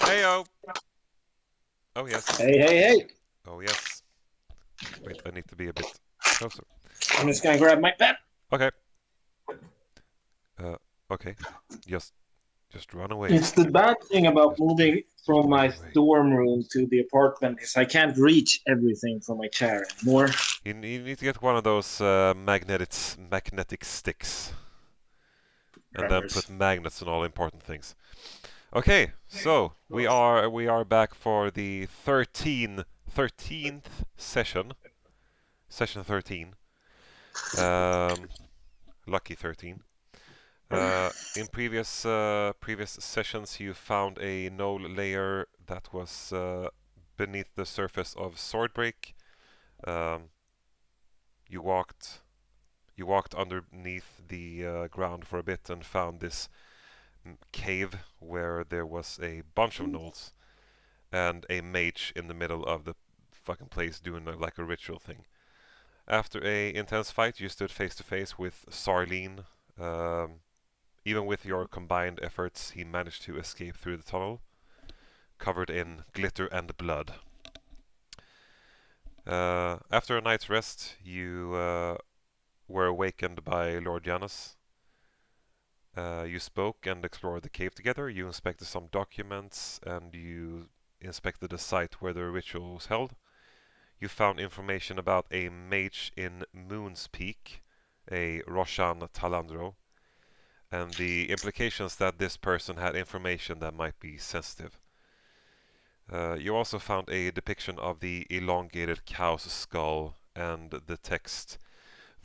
Heyo! Oh yes. Hey, hey, hey! Oh yes. Wait, I need to be a bit closer. I'm just gonna grab my pen. Okay. Uh, okay. Just, just run away. It's the bad thing about Just, moving just from run my away. dorm room to the apartment is I can't reach everything from my chair anymore. You need to get one of those magnetic sticks, and then put Tremors. magnets on all important things. Okay, so we are back for the 13th session, session 13. Um, lucky 13. In previous sessions, you found a null layer that was beneath the surface of Swordbreak. Um, you walked you walked underneath the ground for a bit and found this cave where there was a bunch of gnolls and a mage in the middle of the fucking place doing like a ritual thing. After a intense fight, you stood face to face with Sarlen. Um, Even with your combined efforts, he managed to escape through the tunnel, covered in glitter and blood. After a night's rest, you were awakened by Lord Janus. You spoke and explored the cave together. You inspected some documents and you inspected the site where the ritual was held. You found information about a mage in Moon's Peak, a Roshan Talandro, and the implications that this person had information that might be sensitive. You also found a depiction of the elongated cow's skull and the text,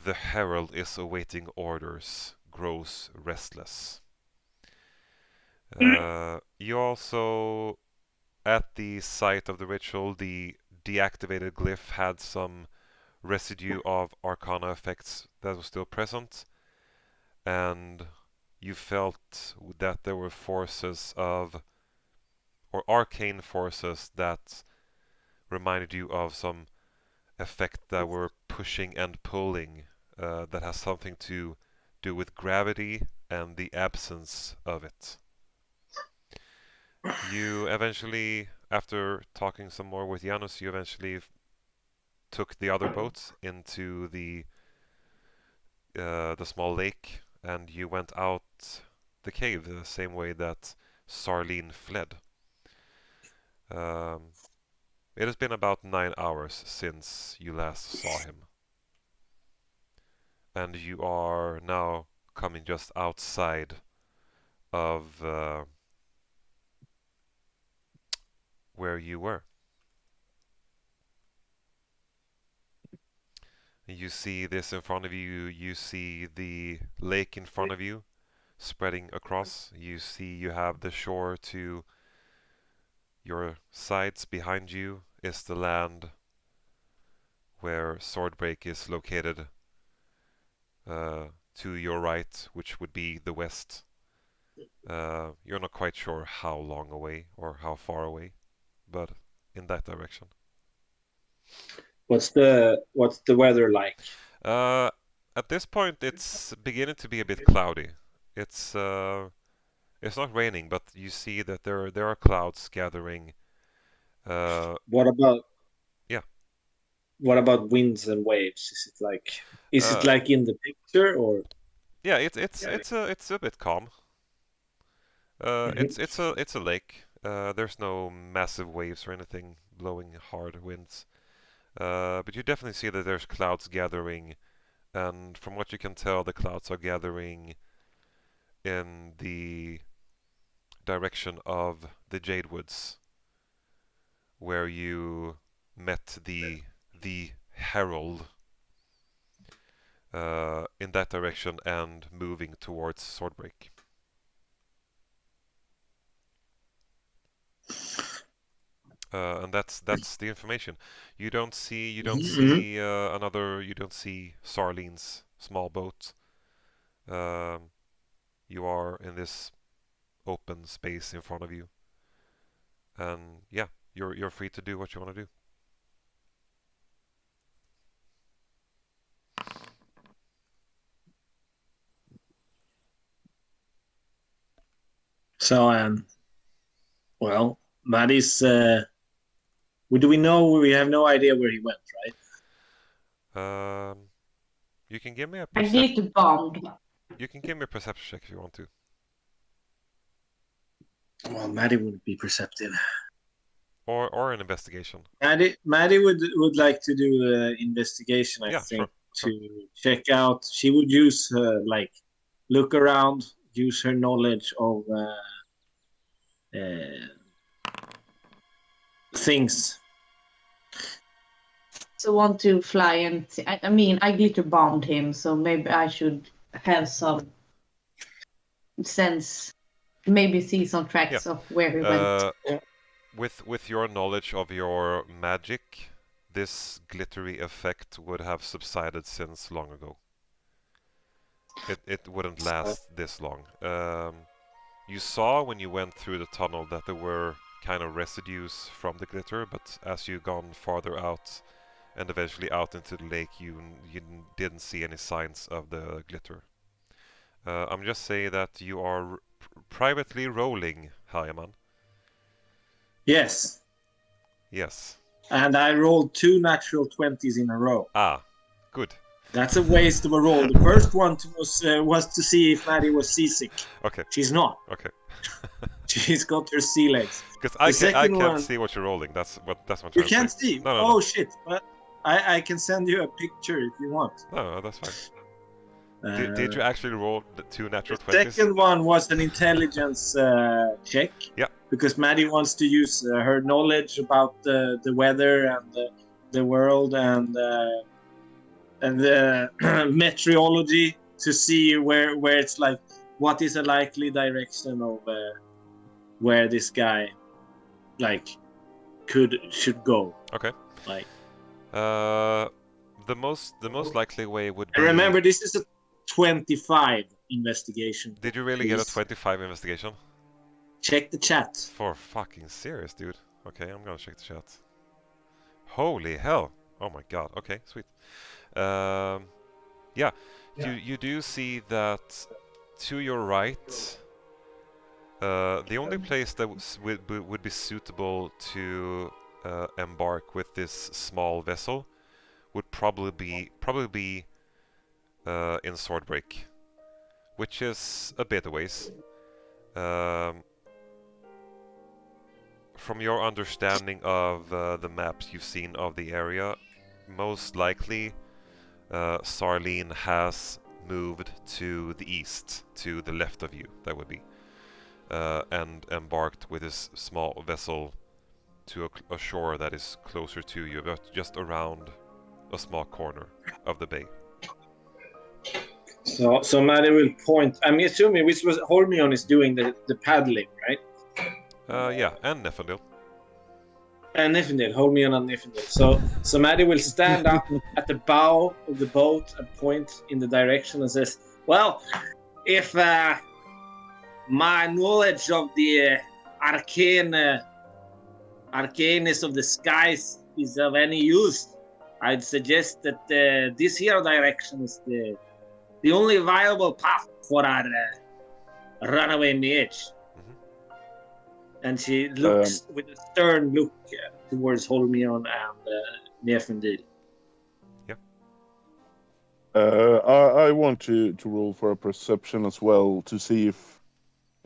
"The Herald is awaiting orders, grows restless." You also, at the site of the ritual, the deactivated glyph had some residue of arcana effects that was still present, and you felt that there were forces of, or arcane forces that reminded you of some effect that were pushing and pulling that has something to do with gravity and the absence of it. You eventually, after talking some more with Janus, you eventually took the other boats into the small lake, and you went out the cave the same way that Sarlen fled. Um, it has been about 9 hours since you last saw him, and you are now coming just outside of where you were. You see this in front of you. You see the lake in front of you, spreading across. You see you have the shore to your sides. Behind you is the land where Swordbreak is located, to your right, which would be the west. You're not quite sure how long away or how far away, but in that direction. What's the weather like? Uh, at this point, it's beginning to be a bit cloudy. It's uh, it's not raining, but you see that there are clouds gathering. Uh, What about yeah. what about winds and waves? Is it Uh, like in the picture or? yeah. It's a bit calm. Mhm. It's a lake. There's no massive waves or anything blowing hard winds. But you definitely see that there's clouds gathering, and from what you can tell, the clouds are gathering in the direction of the Jade Woods, where you met the Herald, in that direction and moving towards Swordbreak. And that's the information. Mhm. You don't see Sarlene's small boat. Um, you are in this open space in front of you, and yeah, you're free to do what you want to do. So well, Maddie's. Do we know? We have no idea where he went, right? You can give me a I need to bomb. You can give me a perception check if you want to. Well, Maddie wouldn't be perceptive. Or an investigation. Maddie would like to do an investigation, I think, sure. to check out. She would use look around, use her knowledge of things. So want to fly and I mean I glitter bombed him, so maybe I should have some sense, maybe see some tracks of where he went. With your knowledge of your magic, this glittery effect would have subsided since long ago. It wouldn't last this long. You saw when you went through the tunnel that there were kind of residues from the glitter, but as you gone farther out and eventually out into the lake, you didn't see any signs of the glitter. I'm just saying that you are privately rolling, Hayaman. Yes. Yes. And I rolled 2 natural 20s in a row. Ah, good. That's a waste of a roll. The first one was to see if Maddie was seasick. Okay. She's not. Okay. She's got her sea legs. Because I can't see what you're rolling. That's what I'm trying You to can't say. see? No. Oh, shit. But I can send you a picture if you want. No, that's fine. Did you actually roll the 2 natural 20s? The second one was an intelligence check. Yeah. Because Maddie wants to use her knowledge about the weather and the world and the meteorology to see where it's like what is a likely direction of where this guy should go. Okay. Like the most likely way would be. Remember, this is a 25 investigation. Did you really get a 25 investigation? Check the chat. For fucking serious, dude. Okay, I'm gonna check the chat. Holy hell! Oh my god. Okay, sweet. Yeah. You do see that to your right. The only place that would be suitable to embark with this small vessel would probably be in Swordbreak, which is a bit a ways. From your understanding of the maps you've seen of the area, most likely Sarlen has moved to the east, to the left of you, that would be, and embarked with his small vessel to a shore that is closer to you, but just around a small corner of the bay. So Maddie will point. I'm assuming which was Holimion is doing the paddling, right? Yeah, and Niefindil. And Niefindil, Holimion and Niefindil. So Maddie will stand up at the bow of the boat and point in the direction and says, "Well, if my knowledge of the arcaneness of the skies is of any use, I'd suggest that this here direction is the only viable path for our runaway mage." And she looks with a stern look towards Holimion and Niefindil. Yeah. I want to roll for a perception as well to see if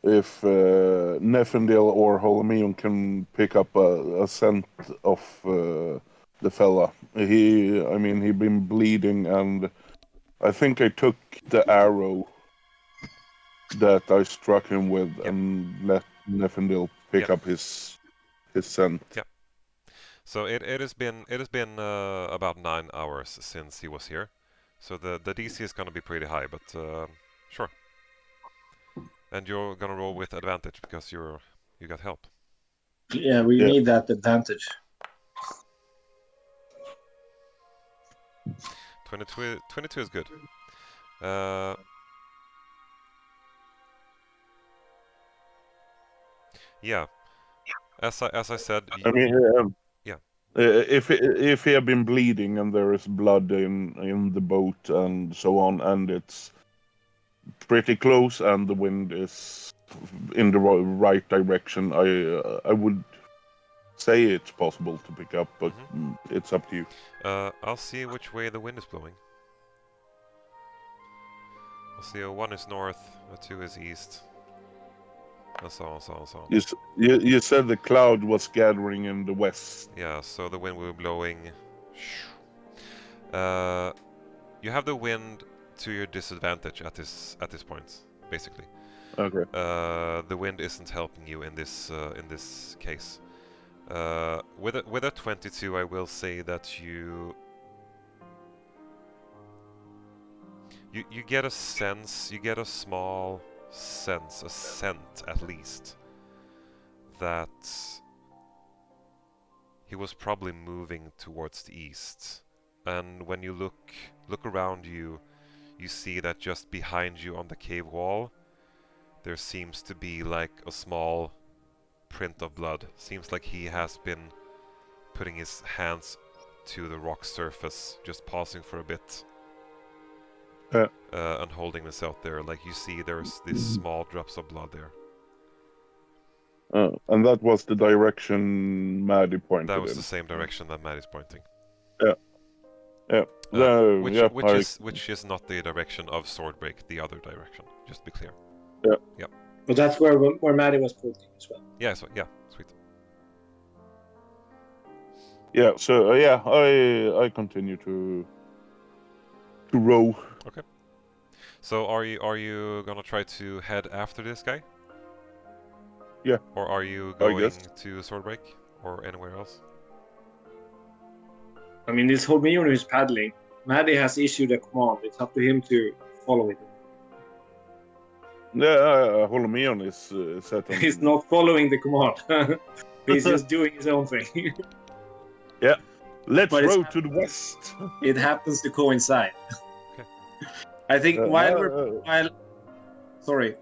Niefindil or Holimion can pick up a scent of the fella. He been bleeding, and I think I took the arrow that I struck him with and let Niefindil pick up his scent. Yeah. So it has been about 9 hours since he was here, so the DC is gonna be pretty high, but sure. And you're gonna roll with advantage because you got help. Yeah, we need that advantage. 22 is good. Yeah. As I said. If he had been bleeding and there is blood in the boat and so on, and it's pretty close and the wind is in the right direction, I would say it's possible to pick up, but Mhm. it's up to you. I'll see which way the wind is blowing. I'll see 1 is north, 2 is east, and so on, so on, so on. You said the cloud was gathering in the west. Yeah, so the wind will be blowing. You have the wind to your disadvantage at this point, basically. Okay. The wind isn't helping you in this case. With a 22, I will say that you get a sense, you get a small sense, a scent at least, that he was probably moving towards the east. And when you look around you, you see that just behind you on the cave wall, there seems to be like a small print of blood. Seems like he has been putting his hands to the rock surface, just pausing for a bit. And holding himself there. Like you see there's these small drops of blood there. And that was the direction Maddie pointed That was in. the same direction that Maddie's pointing. Yeah. Which is not the direction of Swordbreak, the other direction. Just to be clear. Yeah. But that's where Maddie was pointing as well. Yeah, sweet. Yeah, so I continue to row. Okay. So are you gonna try to head after this guy? Yeah. Or are you I going guess. to Swordbreak or anywhere else? I mean, this Holimion who's paddling. Maddie has issued a command. It's up to him to follow it. Yeah, Holimion is set on. He's not following the command. He's just doing his own thing. Yeah. Let's But row to the west. It happens to coincide. Okay. I think sorry.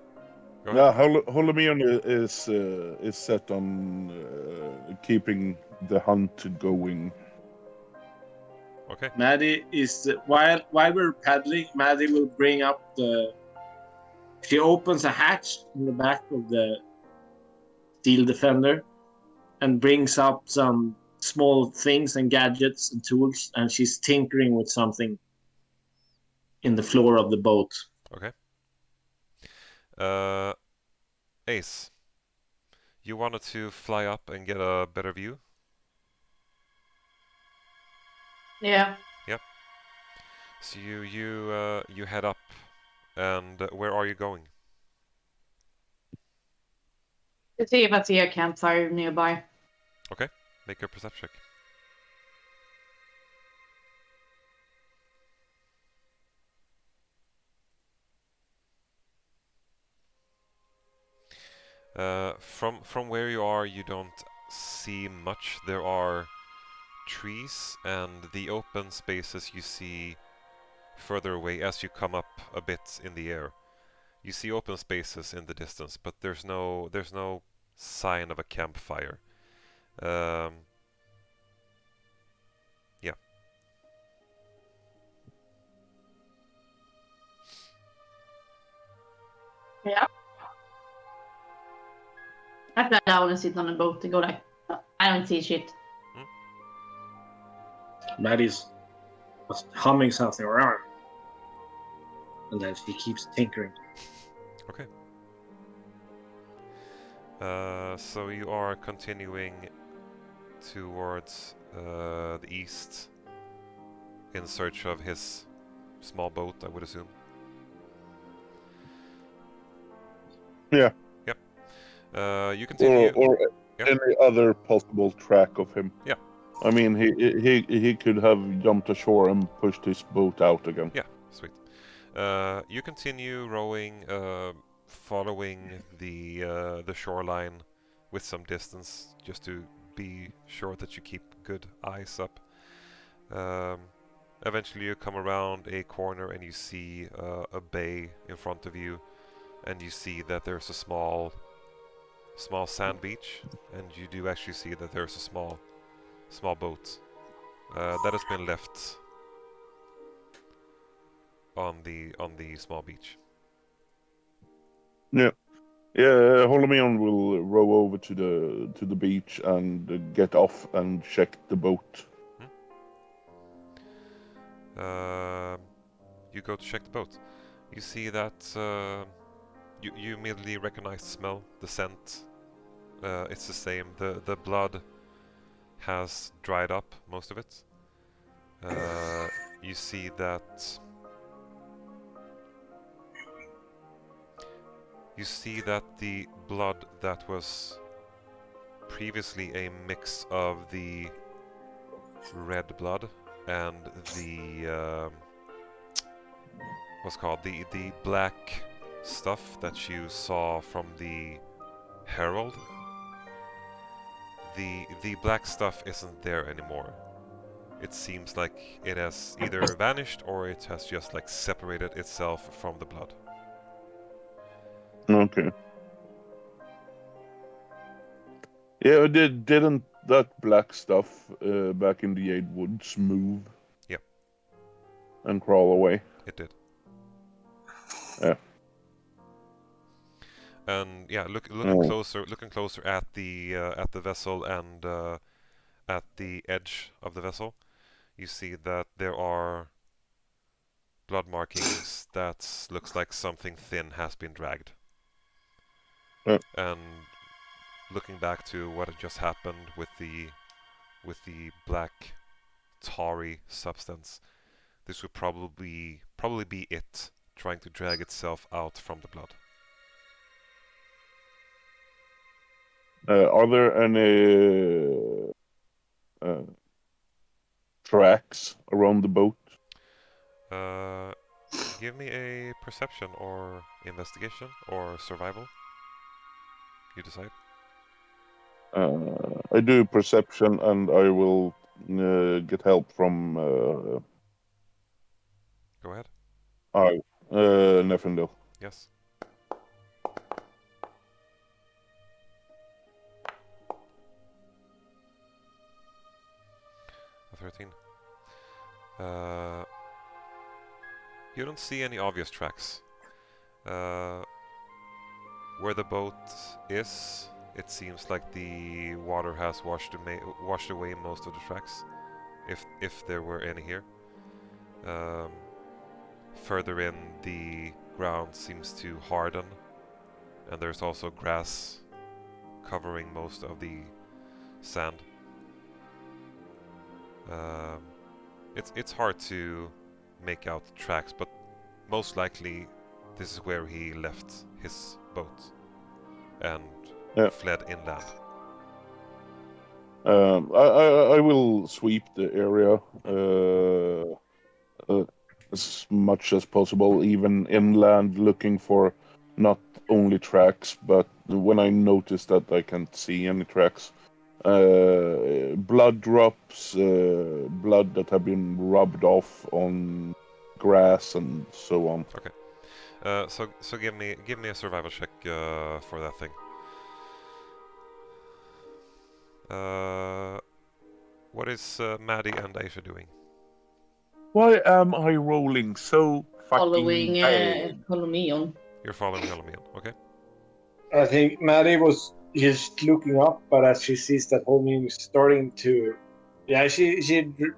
Go ahead. Holimion is set on keeping the hunt going. Okay. Maddie is while we're paddling, Maddie will bring up she opens a hatch in the back of the steel defender and brings up some small things and gadgets and tools, and she's tinkering with something in the floor of the boat. Okay. Ace, you wanted to fly up and get a better view? Yeah. So you head up, and where are you going? To see if I see a campfire nearby. Okay, make a perception check. From where you are, you don't see much. There are trees and the open spaces you see further away as you come up a bit in the air. You see open spaces in the distance, but there's no sign of a campfire. Yeah. Yeah. I fly down and sit on the boat and go like, I don't see shit. Maddie's humming something around, and then she keeps tinkering. Okay. So you are continuing towards the east in search of his small boat, I would assume. Yeah. Yep. You continue. Or Yeah. any other possible track of him. Yeah. I mean, he could have jumped ashore and pushed his boat out again. Yeah, sweet. You continue rowing, following the shoreline with some distance, just to be sure that you keep good eyes up. Eventually, you come around a corner and you see a bay in front of you, and you see that there's a small sand beach, and you do actually see that there's a small boat that has been left on the small beach. Yeah. Yeah, Holimion will row over to the beach and get off and check the boat. You go to check the boat. You see that you immediately recognize the smell, the scent. It's the same. The blood has dried up, most of it. You see that. You see that the blood that was previously a mix of the red blood and the what's called the black stuff that you saw from the herald. The black stuff isn't there anymore. It seems like it has either vanished or it has just like separated itself from the blood. Okay. Yeah, didn't that black stuff back in the Eight Woods move? Yep. And crawl away? It did. Yeah. And yeah, looking closer at the vessel and at the edge of the vessel, you see that there are blood markings that looks like something thin has been dragged. Yeah. And looking back to what had just happened with the black tarry substance, this would probably be it trying to drag itself out from the blood. Are there any tracks around the boat? Give me a perception or investigation or survival. You decide. I do perception, and I will get help from Go ahead. Niefindil. Yes. A 13. You don't see any obvious tracks. Where the boat is, it seems like the water has washed away most of the tracks, if there were any here. Further in, the ground seems to harden, and there's also grass covering most of the sand. It's hard to make out the tracks, but most likely this is where he left his boat and fled inland. I will sweep the area as much as possible, even inland, looking for not only tracks, but when I notice that I can't see any tracks, blood drops, blood that have been rubbed off on grass and so on. Okay. So give me a survival check for that thing. What is Maddie and Aisha doing? Why am I rolling so fucking Following bad? Holimion. You're following Holimion, okay? I think Maddie was just looking up, but as she sees that Holimion is starting to, yeah, she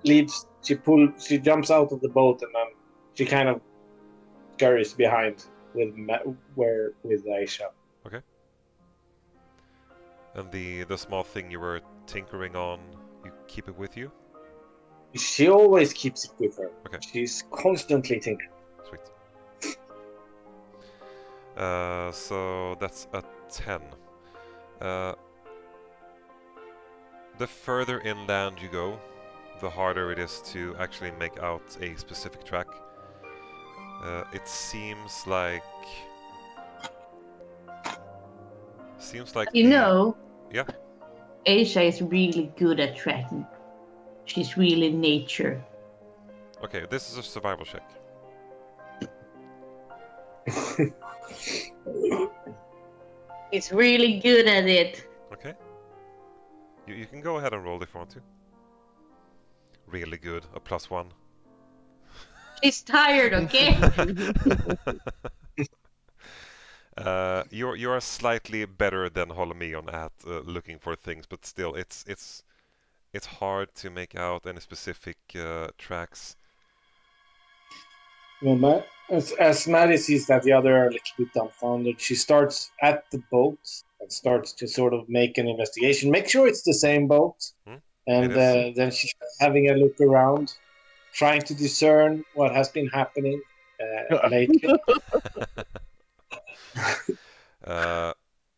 leaves. She jumps out of the boat, and then she kind of scurries behind with Aisha. Okay. And the small thing you were tinkering on, you keep it with you? She always keeps it with her. Okay. She's constantly tinkering. Sweet. So that's a 10. The further inland you go, the harder it is to actually make out a specific track. It seems like You know, yeah. Aisha is really good at tracking. She's really nature. Okay, this is a survival check. He's really good at it. Okay. You can go ahead and roll if you want to. Really good, a +1. She's tired, okay? You're slightly better than Holimion at looking for things, but still, it's hard to make out any specific tracks. Well, as Maddie sees that the other are a little bit dumbfounded, she starts at the boat and starts to sort of make an investigation. Make sure it's the same boat. And It is. then she's having a look around, trying to discern what has been happening lately.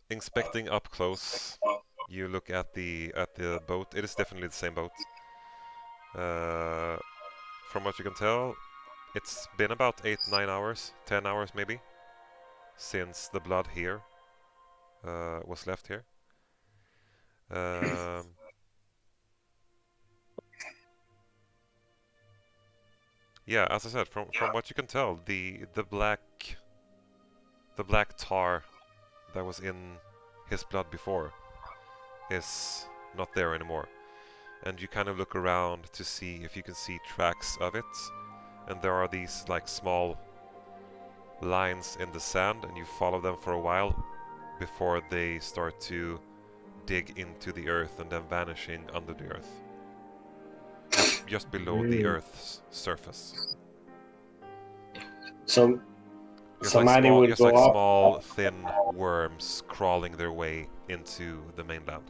Inspecting up close, you look at the boat. It is definitely the same boat. From what you can tell, it's been about 8-9 hours, 10 hours maybe, since the blood here was left here. Yeah, as I said, from what you can tell, the black tar that was in his blood before is not there anymore. And you kind of look around to see if you can see tracks of it, and there are these like small lines in the sand, and you follow them for a while before they start to dig into the earth and then vanishing under the earth, just below the earth's surface. So Just So like Maddie small, will just go like up. small, thin worms crawling their way into the mainland.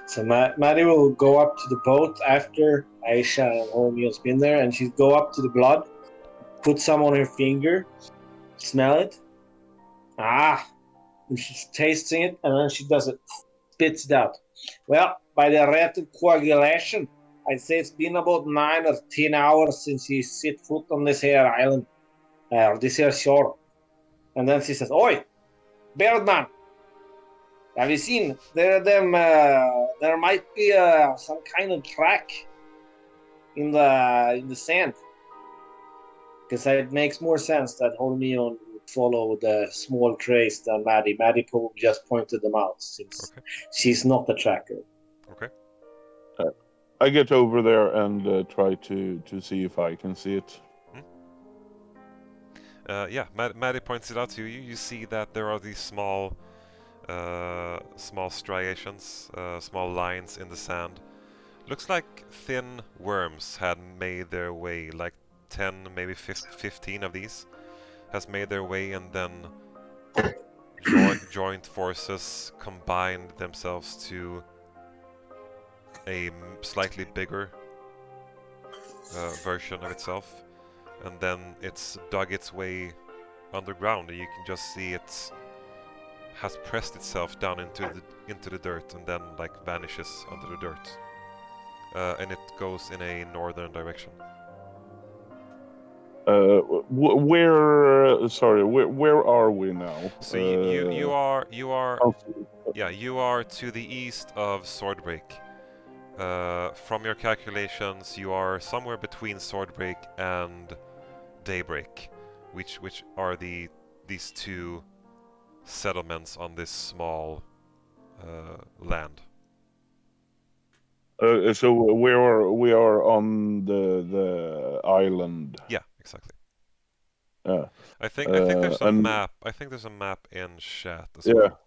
So Maddie will go up to the boat after Aisha and Holimian's been there, and she'll go up to the blood, put some on her finger, smell it. And she's tasting it, and then she does it, spits it out. Well, by the rate of coagulation, I'd say it's been about 9 or 10 hours since he set foot on this here island, or this here shore. And then she says, "Oi, Birdman, have you seen? There might be some kind of track in the sand, because it makes more sense that Holimion would follow the small trace than Maddie. Maddie probably just pointed them out since she's not the tracker." Okay. I get over there and try to see if I can see it. Yeah, Maddie points it out to you. You see that there are these small striations, small lines in the sand. Looks like thin worms had made their way, like 10, maybe 15 of these, has made their way, and then joint forces combined themselves to a slightly bigger version of itself, and then it's dug its way underground, and you can just see it has pressed itself down into the dirt, and then like vanishes under the dirt, and it goes in a northern direction. Where? Sorry, where are we now? So you are you are to the east of Swordbreak. From your calculations, you are somewhere between Swordbreak and Daybreak, which are these two settlements on this small land. So we are on the island. Yeah, exactly. Yeah. I think there's a map. I think there's a map in chat as well.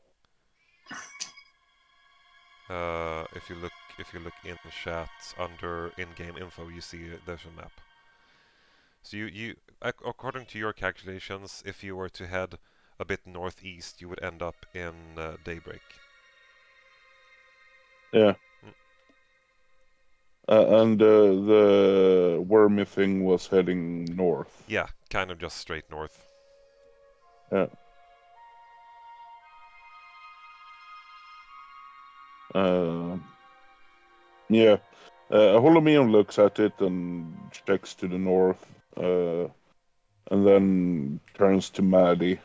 If you look in the chat under in-game info, you see there's a map. So you according to your calculations, if you were to head a bit northeast, you would end up in Daybreak. Yeah. And the wormy thing was heading north. Yeah, kind of just straight north. Yeah. Yeah. Holimion looks at it and checks to the north, and then turns to Maddie.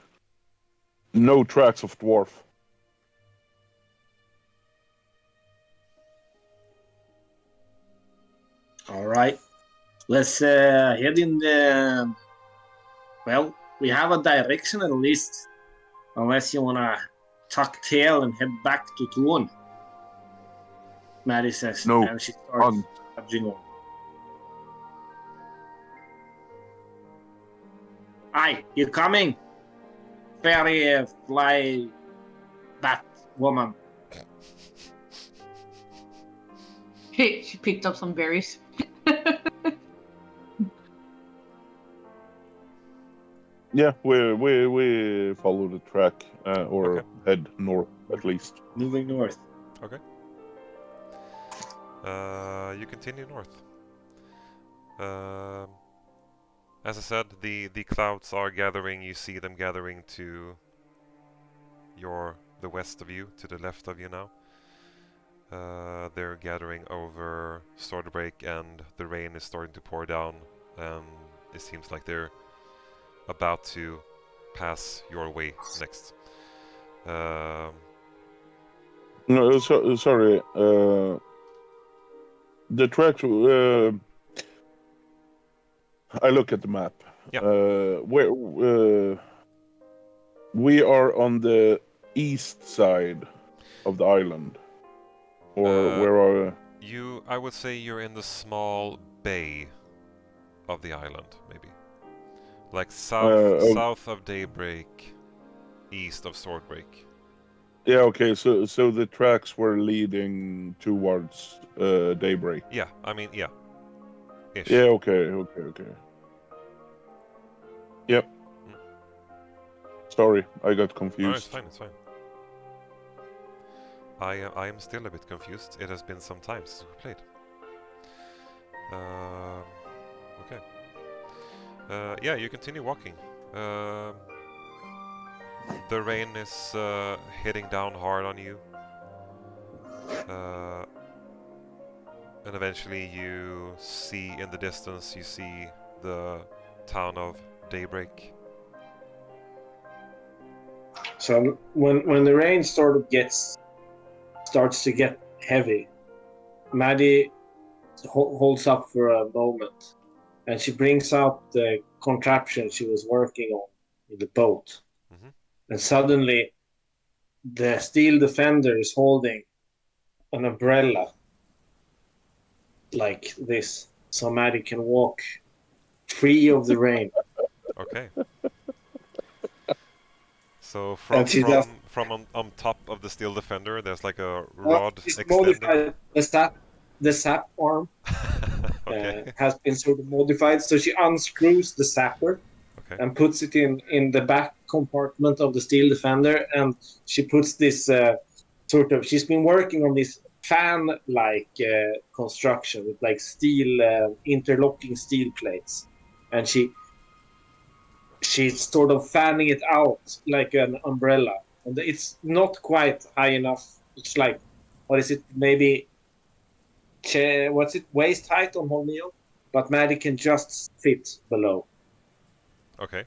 No tracks of dwarf. All right, let's head in the. Well, we have a direction at least, unless you wanna tuck tail and head back to Tuon. Maddie says, No, and she starts trudging on. Aye, you coming? fairy fly bat woman. She picked up some berries. Yeah, we follow the track, or Okay. head north at least. Moving north. Okay. You continue north. As I said, the clouds are gathering. You see them gathering to the west of you, to the left of you now. They're gathering over Swordbreak, and the rain is starting to pour down, and it seems like they're about to pass your way next. No, sorry. The tracks. I look at the map. Yeah. Where we are on the east side of the island, or where are? I would say you're in the small bay of the island, maybe. Like south of Daybreak, east of Swordbreak. Yeah. Okay. So the tracks were leading towards Daybreak. Yeah, I mean, yeah. Ish. Yeah. Okay. Yep. Sorry, I got confused. No, it's fine, it's fine. I am still a bit confused. It has been some time since we played. Okay. Yeah, you continue walking. The rain is hitting down hard on you. And eventually you see in the distance, you see the town of Daybreak. So when the rain sort of starts to get heavy, Maddie holds up for a moment, and she brings out the contraption she was working on in the boat. Mm-hmm. And suddenly, the steel defender is holding an umbrella like this, so Maddie can walk free of the rain. Okay. So And she does- from on top of the steel defender, there's like a rod It's extending. modified. The sap arm Okay. has been sort of modified, so she unscrews the sapper Okay. and puts it in the back compartment of the steel defender, and she puts this she's been working on this fan-like construction with like steel interlocking steel plates, and she's sort of fanning it out like an umbrella, and it's not quite high enough. It's like, what is it, maybe what's it, waist height on Holimion, but Maddie can just fit below. Okay.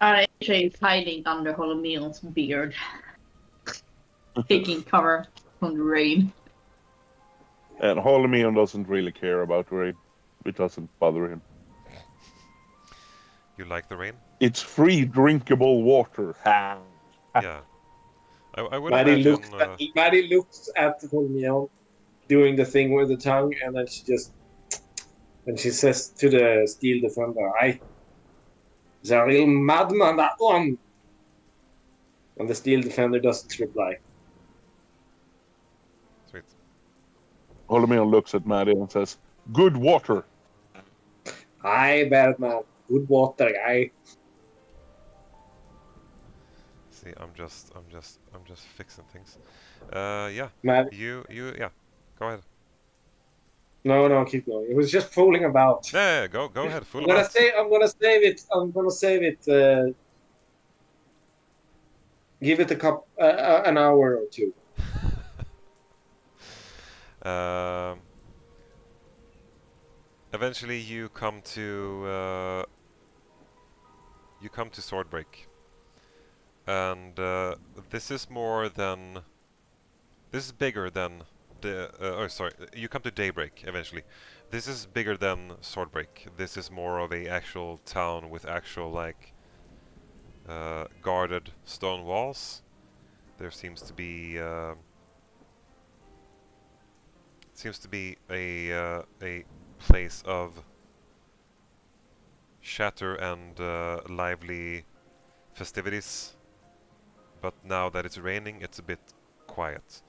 AJ is hiding under Holomion's beard, taking cover from the rain. And Holimion doesn't really care about rain. It doesn't bother him. You like the rain? It's free drinkable water. Yeah. I would Maddie imagine. Maddie looks at Holimion doing the thing with the tongue, and then she says to the steel defender, "The real madman, that one." And the steel defender doesn't reply. Sweet. Holimion looks at Maddie and says, "Good water." Aye, Batman. Good water, guy. See, I'm just fixing things. Yeah. Matt, Yeah. Go ahead. no, keep going. It was just fooling about. Yeah, go ahead. Full I'm gonna about. save it. Give it an hour or two. Eventually, you come to Swordbreak, and this is bigger than you come to Daybreak eventually. This is bigger than Swordbreak. This is more of a actual town with actual guarded stone walls. There seems to be a place of chatter and lively festivities, but now that it's raining, it's a bit quiet.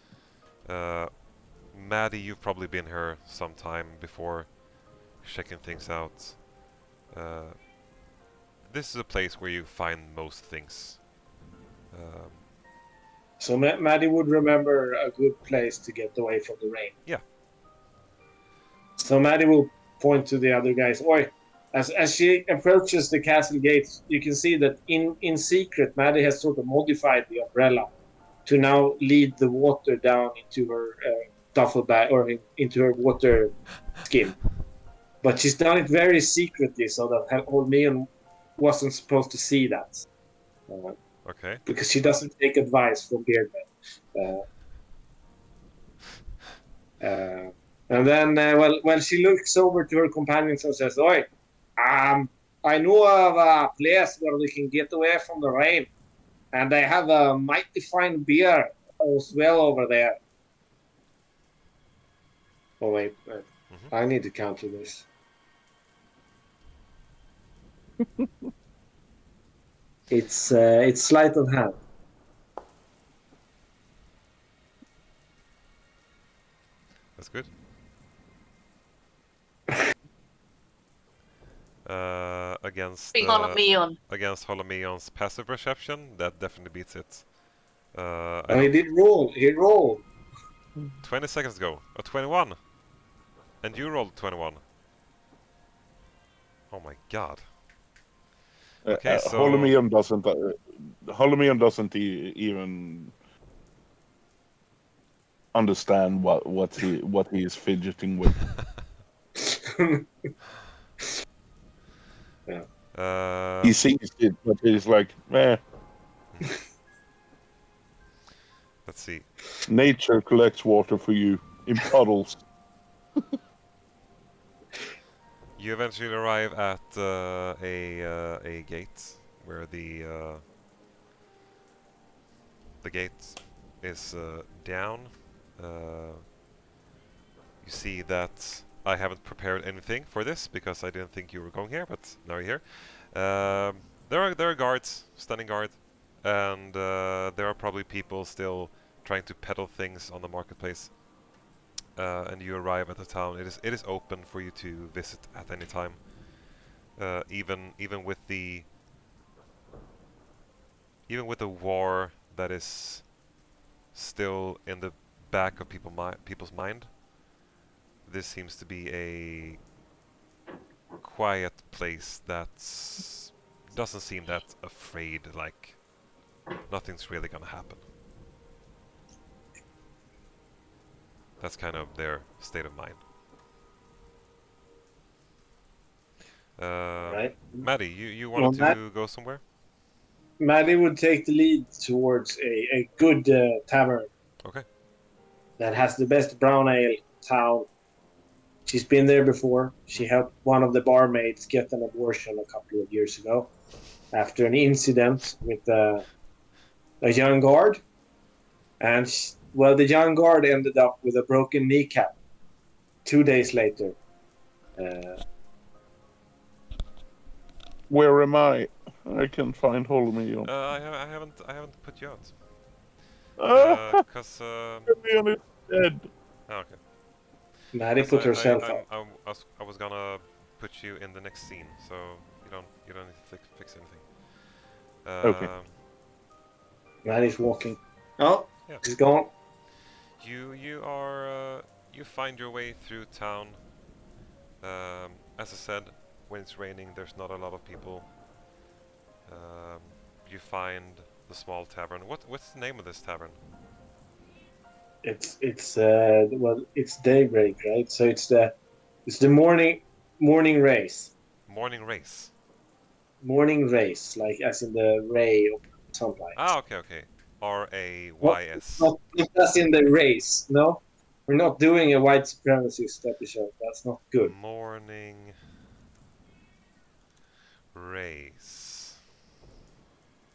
Maddie, you've probably been here sometime before, checking things out. This is a place where you find most things. So Maddie would remember a good place to get away from the rain. Yeah. So Maddie will point to the other guys. Oi! As she approaches the castle gates, you can see that in secret, Maddie has sort of modified the umbrella to now lead the water down into her duffel bag or into her water skin. But she's done it very secretly so that Holimion wasn't supposed to see that. Okay. Because she doesn't take advice from beardmen. And then, well, she looks over to her companions and says, "Oi, I know of a place where we can get away from the rain, and they have a mighty fine beer as well over there." Oh wait, I need to counter this. It's sleight of hand. That's good. Against Holomion's passive perception, that definitely beats it. He did roll. He rolled. 20 seconds ago. A 21. And you rolled 21. Oh my god. Okay, so Holimion doesn't even understand what he is fidgeting with. Yeah. He sees it, but he's like, meh. Let's see. Nature collects water for you in puddles. You eventually arrive at a gate where the gate is down. You see that I haven't prepared anything for this because I didn't think you were going here, but now you're here. There are guards, standing guard, and there are probably people still trying to peddle things on the marketplace. And you arrive at the town. It is open for you to visit at any time. Even with the war that is still in the back of people's mind, this seems to be a quiet place that doesn't seem that afraid, like nothing's really gonna happen. That's kind of their state of mind. Right. Maddie, you wanted to go somewhere? Maddie would take the lead towards a good tavern. Okay. That has the best brown ale in town. She's been there before. She helped one of the barmaids get an abortion a couple of years ago after an incident with a young guard. And, the young guard ended up with a broken kneecap 2 days later. Where am I? I can find Holimion. I haven't put you out. Cause Holimion is dead. oh, okay. Maddie put herself out. I was gonna put you in the next scene, so you don't need to fix anything. Okay. Maddie's walking. Oh, Yeah. he's gone. You find your way through town. As I said, when it's raining, there's not a lot of people. You find the small tavern. What's the name of this tavern? It's daybreak, right? So it's the morning race. Morning Race. Morning race, like as in the ray of sunlight. Ah, okay. RAYS. Not as in the race. No, we're not doing a white supremacist episode. That's not good. Morning Race.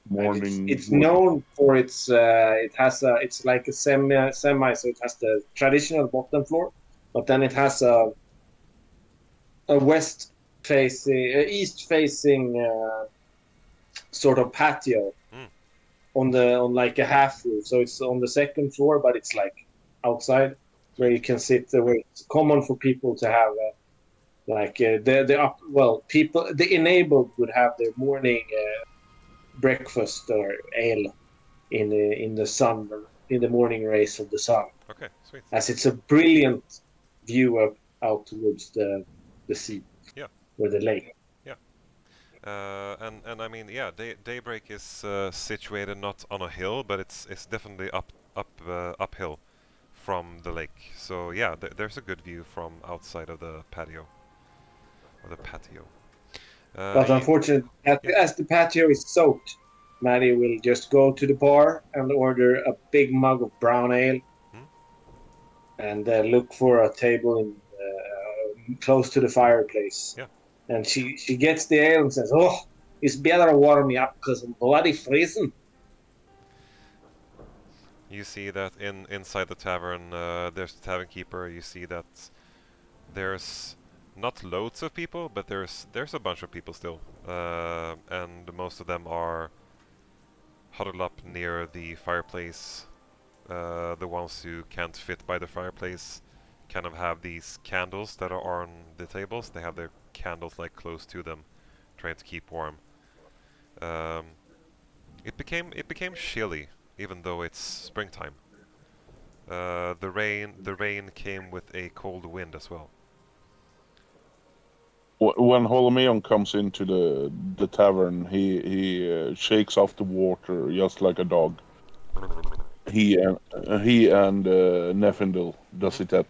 Morning. It's known for its it's like a semi, so it has the traditional bottom floor, but then it has a east facing sort of patio on like a half roof. So it's on the second floor, but it's like outside where you can sit. Where it's common for people to have people the enabled would have their morning breakfast or ale in the sun, in the morning rays of the sun. Okay, sweet. As it's a brilliant view out towards the sea. Yeah. Or the lake. Yeah. And I mean, yeah, Daybreak is situated not on a hill, but it's definitely uphill from the lake. So yeah, there's a good view from outside of the patio. Or the patio. But unfortunately, as the patio is soaked, Maddie will just go to the bar and order a big mug of brown ale, and look for a table in close to the fireplace. Yeah. And she gets the ale and says, "Oh, it's better warm me up because I'm bloody freezing." You see that inside the tavern, there's the tavern keeper. You see that there's not loads of people, but there's a bunch of people still, and most of them are huddled up near the fireplace. The ones who can't fit by the fireplace kind of have these candles that are on the tables. They have their candles like close to them, trying to keep warm. It became chilly, even though it's springtime. The rain came with a cold wind as well. When Holimion comes into the tavern, he shakes off the water just like a dog. He and Niefindil does it at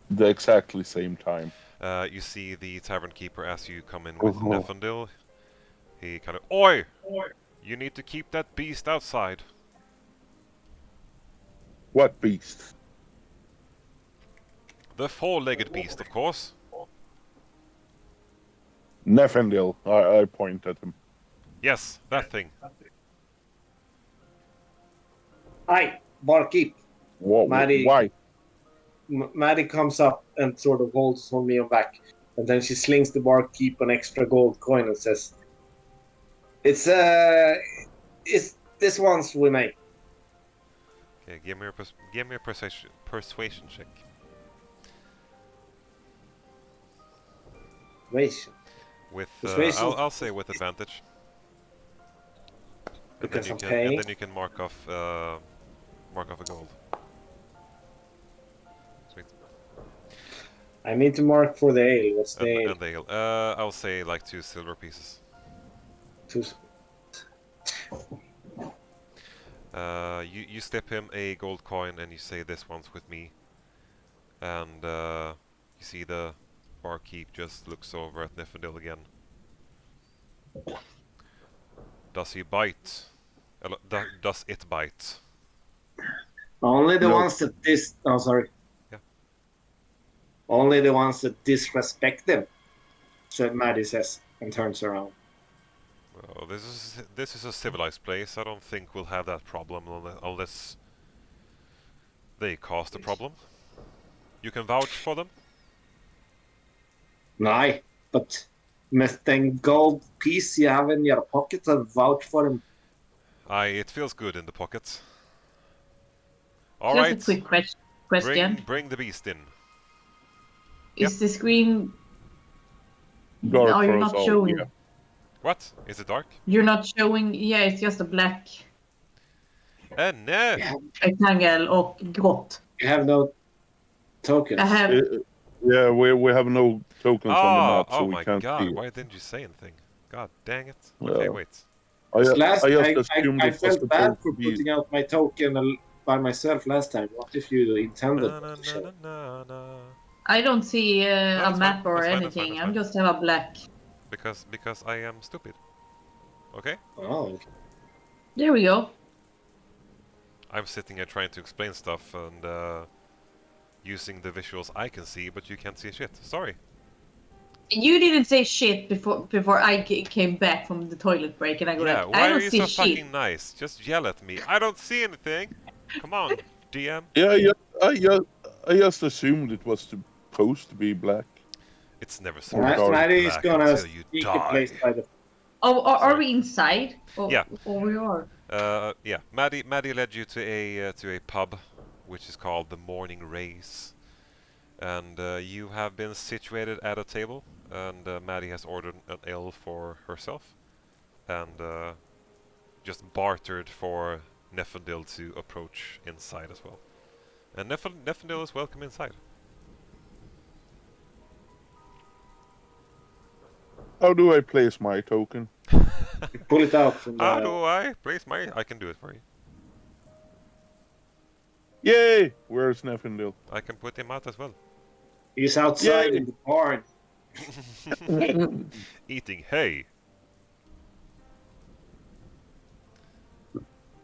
the exactly same time. You see the tavern keeper as you come in with Niefindil. He kind of, "Oi! You need to keep that beast outside." What beast? The four-legged beast, of course. Niefindil, I point at him. Yes, that thing. Hi, barkeep. Maddie, why? Maddie comes up and sort of holds Holimion back, and then she slings the barkeep an extra gold coin and says, "It's this one's we make." Okay, give me a persuasion check. Persuasion. With Persuasion. I'll say with advantage. Because and then you can mark off a gold. Sweet. I need to mark for the ale. What's the ale? And the ale. I'll say like 2 silver pieces. 2. You slip him a gold coin and you say, "This one's with me." And you see the barkeep just looks over at Niefindil again. Does he bite? Does it bite? Only the No. ones that sorry. Yeah. Only the ones that disrespect them, said Maddie says, and turns around. Well, this is a civilized place. I don't think we'll have that problem unless they caused a problem. You can vouch for them? Nej, but with the gold piece you have in your pocket, I'll vouch for him. It feels good in the pocket. All right. Just a quick question. Bring the beast in. Is the screen... Dark Are you for us not all, showing? yeah. What? Is it dark? You're not showing... Yeah, it's just a black No! rectangle och grått. You have no tokens. I have... Yeah, we have no tokens on the map, so oh we my can't god, see. why didn't you say anything? God dang it. Yeah. Okay, wait. I just assumed I it was felt bad supposed for to be. putting out my token by myself last time. What if you intended to show? I don't see a that's map fine, or that's fine, anything. that's I'm fine. just have a black. Because I am stupid. Okay? Oh, okay. There we go. I'm sitting here trying to explain stuff and using the visuals I can see, but you can't see shit. Sorry. You didn't say shit before I came back from the toilet break, and I go Yeah, like, why I are don't you see so shit. fucking nice? Just yell at me. I don't see anything. Come on, DM. Yeah, I just assumed it was supposed to be black. It's never Or supposed to dark. be Maddie is black gonna until you sneak a die. place by the Oh, are Sorry. we inside? Oh, Yeah. or we are. Yeah. Maddie led you to a pub, which is called the Morning Race, and you have been situated at a table, and Maddie has ordered an ale for herself, and just bartered for Niefindil to approach inside as well. And Niefindil is welcome inside. How do I place my token? Pull it out from How the. do I place my? I can do it for you. Yay! Where's Niefindil? I can put him out as well. He's outside Yay! in the barn. Eating hay.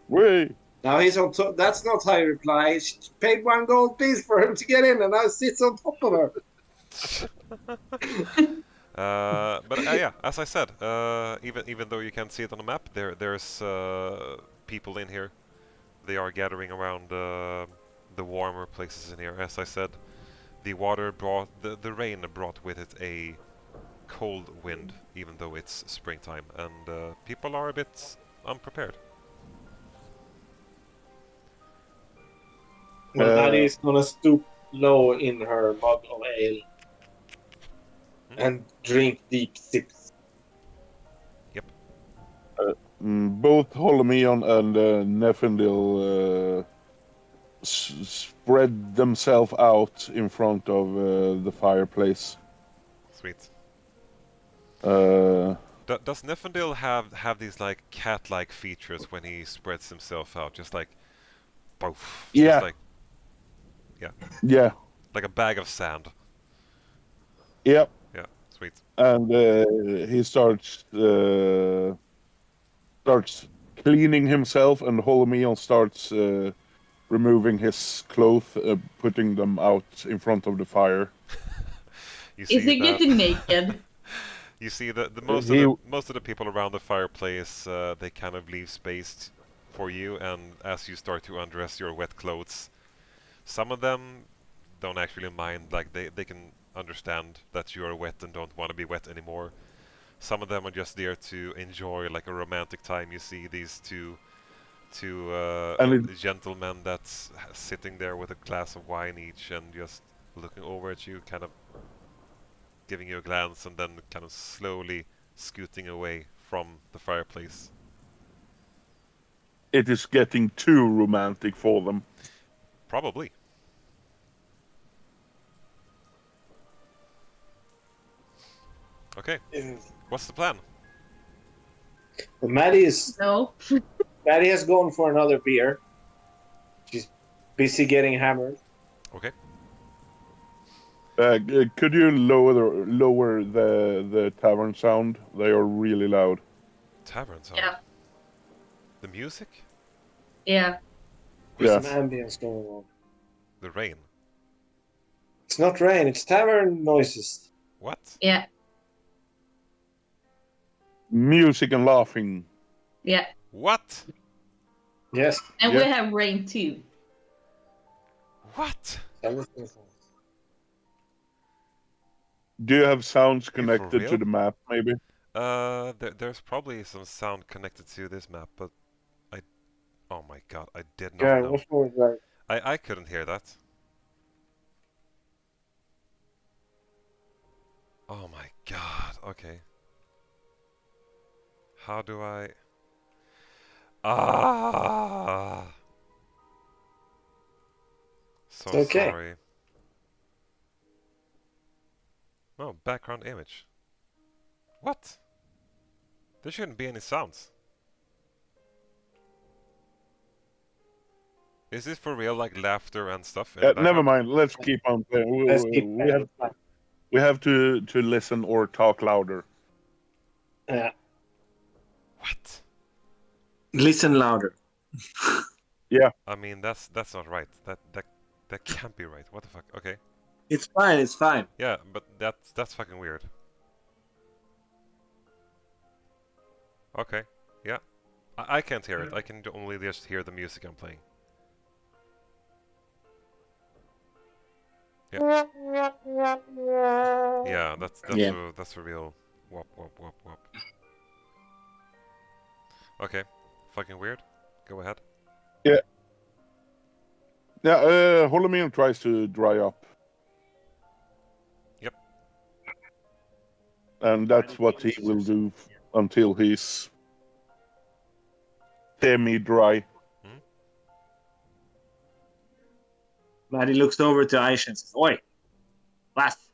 Way! Now he's on top. That's not how you reply. She paid 1 gold piece for him to get in, and now sits on top of her. But yeah, as I said, even though you can't see it on the map, there's people in here. They are gathering around the warmer places in here. As I said, the rain brought with it a cold wind, even though it's springtime, and people are a bit unprepared. Well, Uh, Maddie is gonna stoop low in her mug of ale and drink deep sips. Both Holimion and Niefindil spread themselves out in front of the fireplace. Sweet. Uh, Does Niefindil have these like cat-like features when he spreads himself out, just like, poof, Yeah. just like yeah, like a bag of sand? yep. Yeah, sweet. And he starts cleaning himself, and Holimion starts removing his clothes, putting them out in front of the fire. You Is see he that getting naked? you see the He- most of the people around the fireplace, they kind of leave space for you, and as you start to undress your wet clothes, some of them don't actually mind, like they can understand that you are wet and don't want to be wet anymore. Some of them are just there to enjoy like a romantic time. You see these two And gentlemen that's sitting there with a glass of wine each and just looking over at you, kind of giving you a glance, and then kind of slowly scooting away from the fireplace. it is getting too romantic for them. Probably. Okay, what's the plan? But Maddie No. has gone for another beer. She's busy getting hammered. Okay. Could you lower the tavern sound? They are really loud. Tavern sound. Yeah. The music? Yeah. There's Yes. some ambience going on. The rain. It's not rain, it's tavern noises. What? Yeah. Music and laughing. Yeah. What? Yes. And Yeah. we have rain too. What? Everything's Do you have sounds for connected to real? the map, maybe? There's probably some sound connected to this map, but oh my god, I did not yeah, know. what's wrong with that? I couldn't hear that. Oh my god, okay. How do I... Ah! So It's okay. sorry. Oh, background image. What? There shouldn't be any sounds. Is this for real, like laughter and stuff in the Never background? mind. Let's keep on playing. Let's keep We have to listen or talk louder. What? Listen louder. I mean, that's not right. That can't be right. What the fuck? Okay. It's fine, it's fine. Yeah, but that's fucking weird. Okay. Yeah. I can't hear it. I can only just hear the music I'm playing. Yeah. Yeah, that's Yeah. that's a real wop wop wop wop. Okay. Fucking weird. Go ahead. Yeah, Holimion tries to dry up. Yep. And that's what he will do until he's semi-dry. Maddie looks over to Aisha and says, "Oi, lass,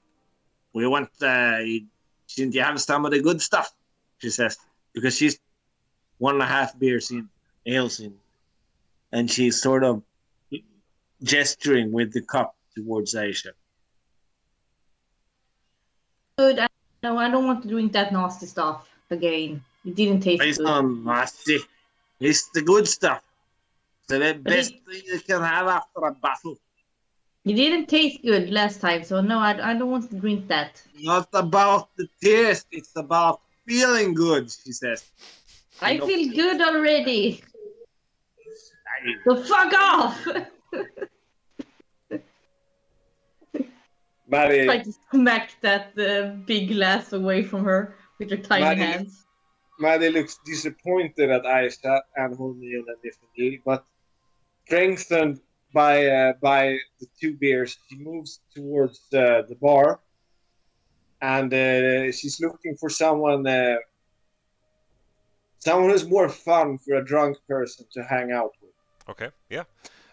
we want, shouldn't you have some of the good stuff?" She says, because she's 1.5 beers in, ales in, and she's sort of gesturing with the cup towards Aisha. Good. No, I don't want to drink that nasty stuff again. It didn't taste It's good. not nasty. It's the good stuff. So the best thing you can have after a battle. It didn't taste good last time, so no, I don't want to drink that. Not about the taste, it's about feeling good, she says. I feel good already. So fuck off! Maddie, Try to smack that big glass away from her with her tiny hands. Maddie looks disappointed at Aisha and Holimion and Niefindil, but strengthened by the 2 beers, she moves towards the bar, and she's looking for someone who's more fun for a drunk person to hang out with. Okay. Yeah.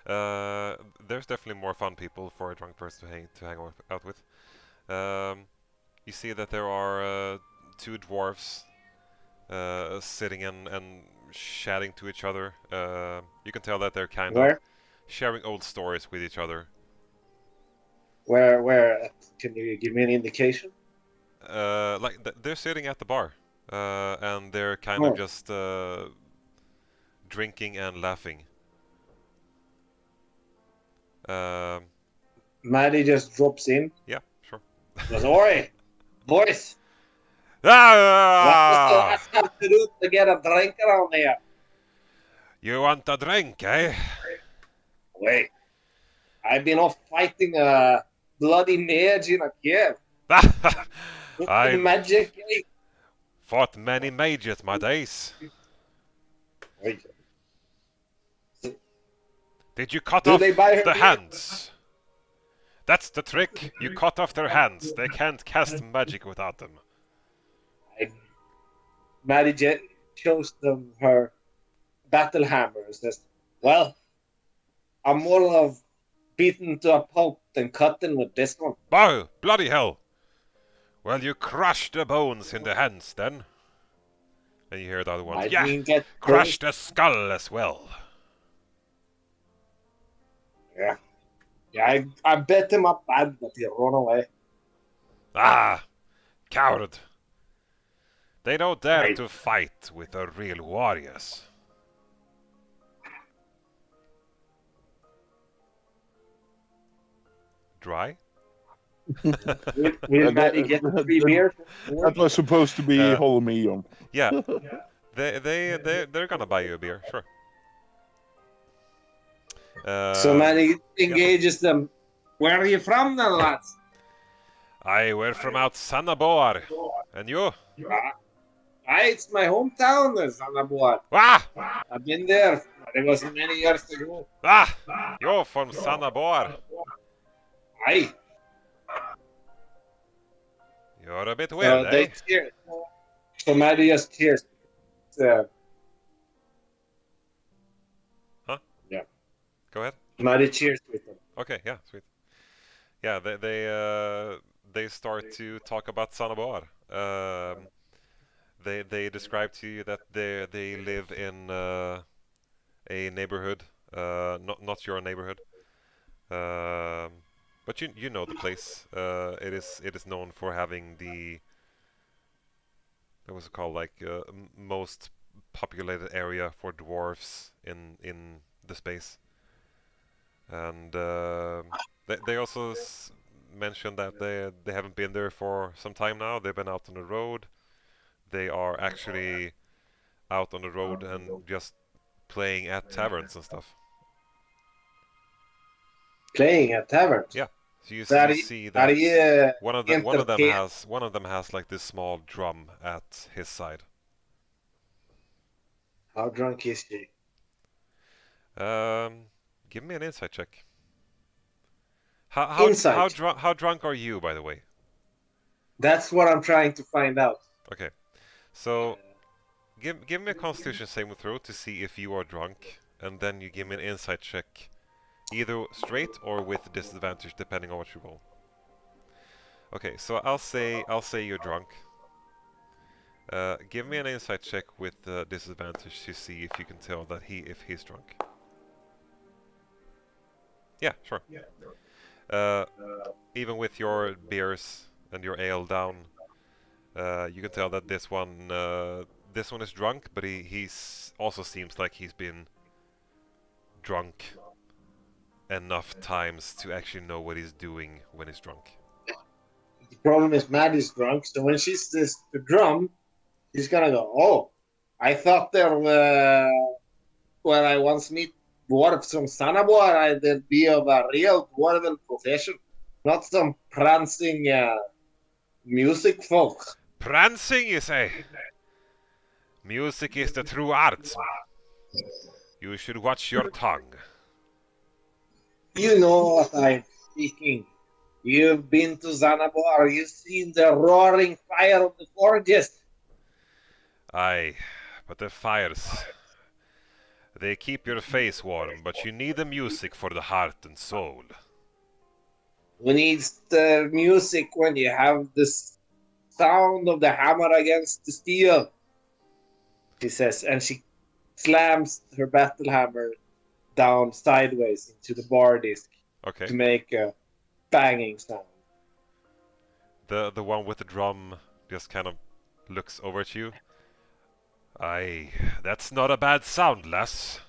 There's definitely more fun people for a drunk person to hang out with. You see that there are 2 dwarves sitting and chatting to each other. You can tell that they're kind of sharing old stories with each other. Where? Can you give me an indication? They're sitting at the bar, and they're kind of just drinking and laughing. Maddie just drops in. Yeah, sure. Goes, "Oi, boys! Ah! What does the last have to do to get a drink around here?" You want a drink, eh? Wait, I've been off fighting a bloody mage in a cave. I've Magic. fought many mages my days. Did you cut off the hands? That's the trick. You cut off their hands. They can't cast magic without them. Maddie shows them her battle hammer and says, "Well, I'm more of beaten to a pulp than cutting with this one." Oh, bloody hell! Well, you crush the bones in the hands then. And you hear the other one. Yeah, crush the skull as well. Yeah, I bet him up bad, but he run away. Ah, coward. They don't dare to fight with the real warriors. Dry? Will Maddie get 3 beers? That was supposed to be Holimion. Yeah, they're gonna buy you a beer, sure. So Maddie engages them. "Where are you from then, lads?" We're from out Sanabor. And you? It's my hometown, Sanabor. Ah! I've been there. It was many years ago. Ah! You're from Sanabor. Aye. You're a bit weird, They eh? cheer. So Maddie just cheers. Huh? Yeah. Go ahead. Maddie cheers with them. Okay, yeah, sweet. Yeah, they start to talk about Sanabor. They describe to you that they live in a neighborhood, not your neighborhood. But you know the place. It is known for having what was it called, like most populated area for dwarves in the space. And they also mentioned that they haven't been there for some time now. They've been out on the road. They are actually out on the road and just playing at taverns and stuff. Playing at taverns. Yeah. So you see that one of them has like this small drum at his side. How drunk is she? Give me an insight check. How Insight. drunk are you, by the way? That's what I'm trying to find out. Okay, so give me a Constitution saving throw to see if you are drunk, and then you give me an insight check, either straight or with disadvantage, depending on what you roll. Okay, so I'll say you're drunk. Give me an insight check with disadvantage to see if you can tell that if he's drunk. Yeah, sure. Even with your beers and your ale down, you can tell that this one is drunk, but he's also seems like he's been drunk enough times to actually know what he's doing when he's drunk. The problem is Maddie's drunk, so when she says the drum, she's gonna go, oh, I thought there were, when I once meet dwarves from Sanabor, they'd be of a real dwarven profession, not some prancing music folk. Prancing, you say? Music is the true arts. You should watch your tongue. You know what I'm speaking. You've been to Xanabar, you've seen the roaring fire of the forges. Aye, but the fires, they keep your face warm, but you need the music for the heart and soul. Who needs the music when you have the sound of the hammer against the steel? She says, and she slams her battle hammer down sideways into the bar disc Okay. to make a banging sound. The one with the drum just kind of looks over at you. Aye, that's not a bad sound, lass.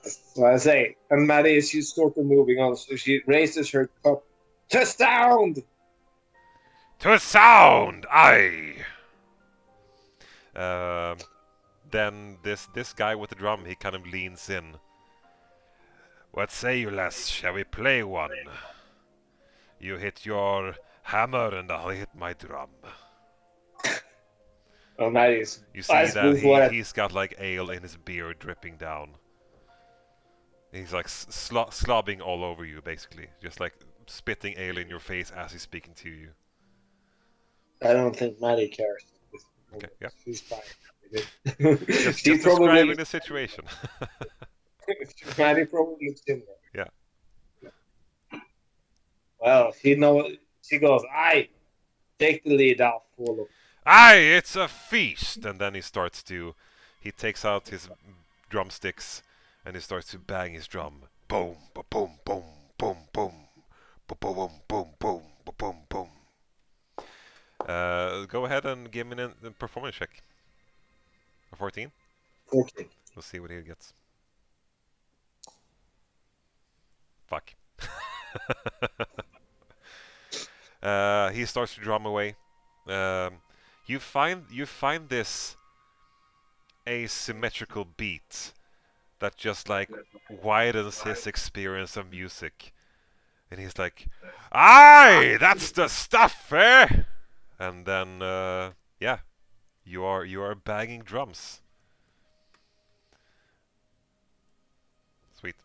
So I say, and Maddie, she's sort of moving on, so she raises her cup. To sound! To sound, aye. Then this guy with the drum, he kind of leans in. What say you, lass? Shall we play one? You hit your hammer and I'll hit my drum. Oh, Maddie's. You see that he's got like ale in his beard dripping down. He's like slobbing all over you, basically. Just like spitting ale in your face as he's speaking to you. I don't think Maddie cares. Okay, yeah. She's fine. Just describing the situation. Maddie probably looks in there. Yeah. Well, she goes, aye, take the lead, I'll follow. Aye, it's a feast! And then he takes out his drumsticks and he starts to bang his drum. Boom, ba-boom, boom, boom, boom, ba-boom, boom, boom, ba-boom, boom. Go ahead and give me a performance check. A 14? 14. We'll see what he gets. Fuck. He starts to drum away. You find this asymmetrical beat that just like widens his experience of music, and he's like, "Aye, that's the stuff, eh?" And then, yeah, you are banging drums. Sweet.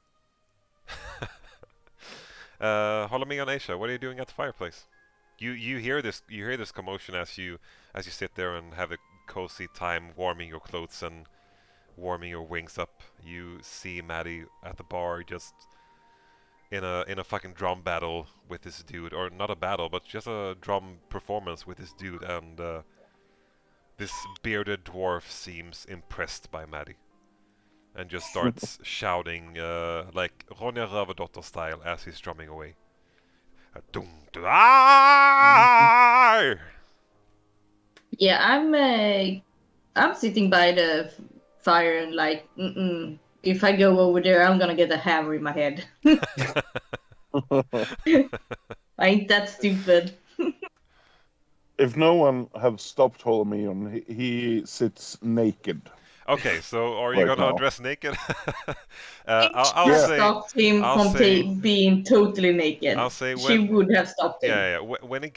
Holimion and Asia, what are you doing at the fireplace? You hear this commotion as you sit there and have a cozy time warming your clothes and warming your wings up. You see Maddie at the bar just in a fucking drum battle with this dude, or not a battle, but just a drum performance with this dude, and this bearded dwarf seems impressed by Maddie and just starts shouting like Ronja Rövardotter style as he's drumming away. Yeah, I'm sitting by the fire and like, if I go over there, I'm gonna get a hammer in my head. I ain't that stupid. If no one have stopped Holimion, he sits naked. Okay, so are you Right gonna now. dress naked? I'll say stopped him I'll from say- being totally naked. I'll say She would have stopped him. yeah. When it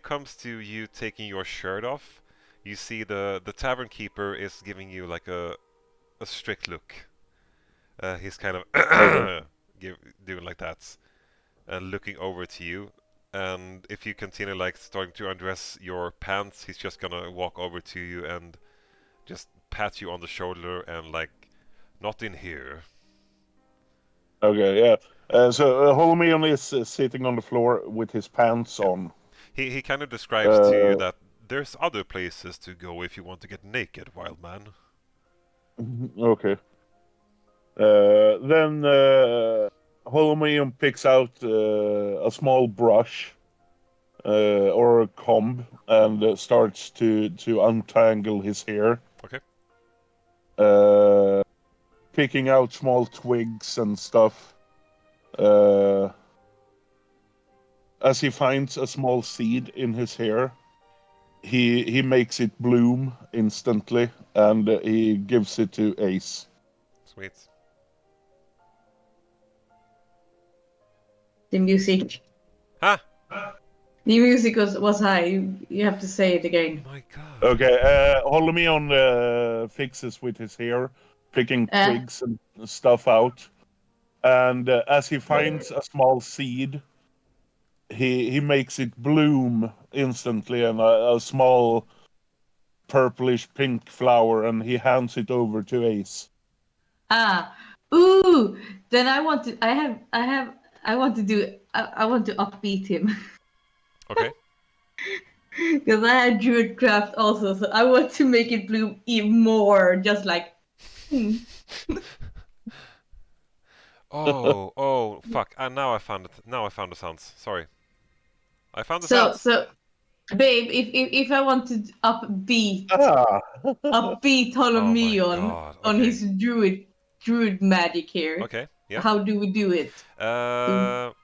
comes to you taking your shirt off, you see the tavern keeper is giving you like a strict look. He's kind of doing like that, and looking over to you. And if you continue like starting to undress your pants, he's just gonna walk over to you and just pat you on the shoulder and like, not in here. Okay, yeah. So Holimion is sitting on the floor with his pants on. He kind of describes to you that there's other places to go if you want to get naked, wild man. Okay. Then Holimion picks out a small brush or a comb and starts to untangle his hair. Okay. Picking out small twigs and stuff. As he finds a small seed in his hair, he makes it bloom instantly, and he gives it to Ace. Sweet. The music. Huh? The music was high. You have to say it again. My God. Okay, Holimion fixes with his hair, picking twigs and stuff out. And as he finds a small seed, he makes it bloom instantly, and a small purplish pink flower, and he hands it over to Ace. Ooh! Then I want to. I want to do. I want to upbeat him. Okay. Because I had Druidcraft also, so I want to make it bloom even more, just like. Oh, fuck! Now I found it. Now I found the sounds. Sorry. I found the sounds. So, babe, if I want to upbeat Holimion on his druid magic here. Okay. Yeah. How do we do it? Holimion,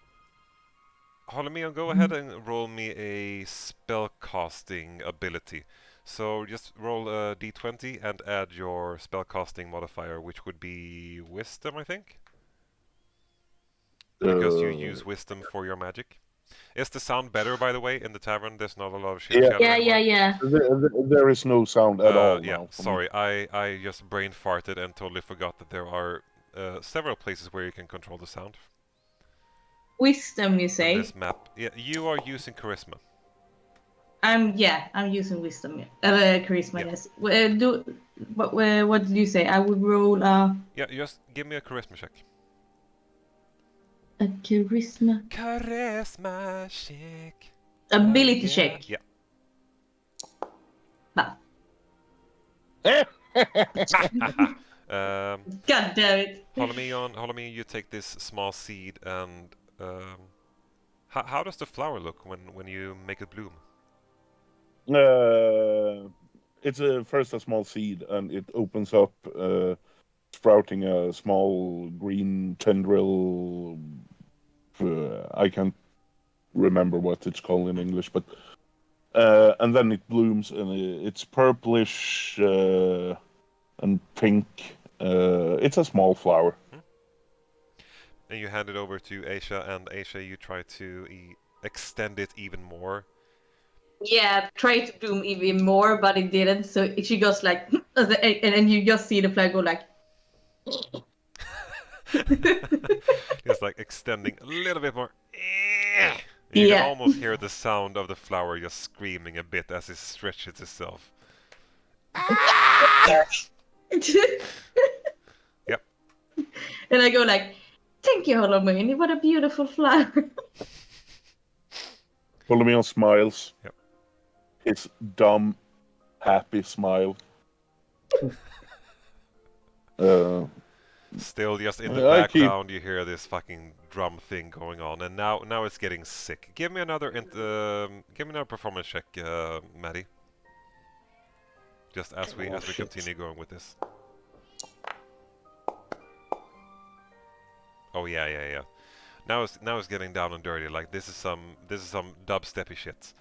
go ahead and roll me a spellcasting ability. So just roll a d20 and add your spellcasting modifier, which would be wisdom, I think. Because you use wisdom for your magic. Is the sound better, by the way, in the tavern? There's not a lot of shit. Yeah. There is no sound at all yeah, now. sorry. I just brain farted and totally forgot that there are several places where you can control the sound. Wisdom, you say? On this map. Yeah, you are using charisma. I'm using wisdom. Charisma, yes. What did you say? I would roll Yeah, just give me a charisma check. A charisma. Charisma check. Ability check. Yeah. God damn it. Holimion, you take this small seed and how does the flower look when you make it bloom? It's first a small seed, and it opens up, sprouting a small green tendril. I can't remember what it's called in English, but and then it blooms, and it's purplish and pink. It's a small flower. And you hand it over to Aisha, and Aisha, you try to extend it even more. Yeah, try to bloom even more, but it didn't. So she goes like, and then you just see the flag go like. Just like extending a little bit more. You can almost hear the sound of the flower just screaming a bit as it stretches itself. Yep. And I go like, thank you, Holimion. What a beautiful flower. Holimion smiles. Yep. His dumb, happy smile. Still, just in the background, you hear this fucking drum thing going on, and now it's getting sick. Give me another performance check, Maddie. Just as we continue going with this. Oh yeah. Now it's getting down and dirty. Like this is some dubsteppy shit.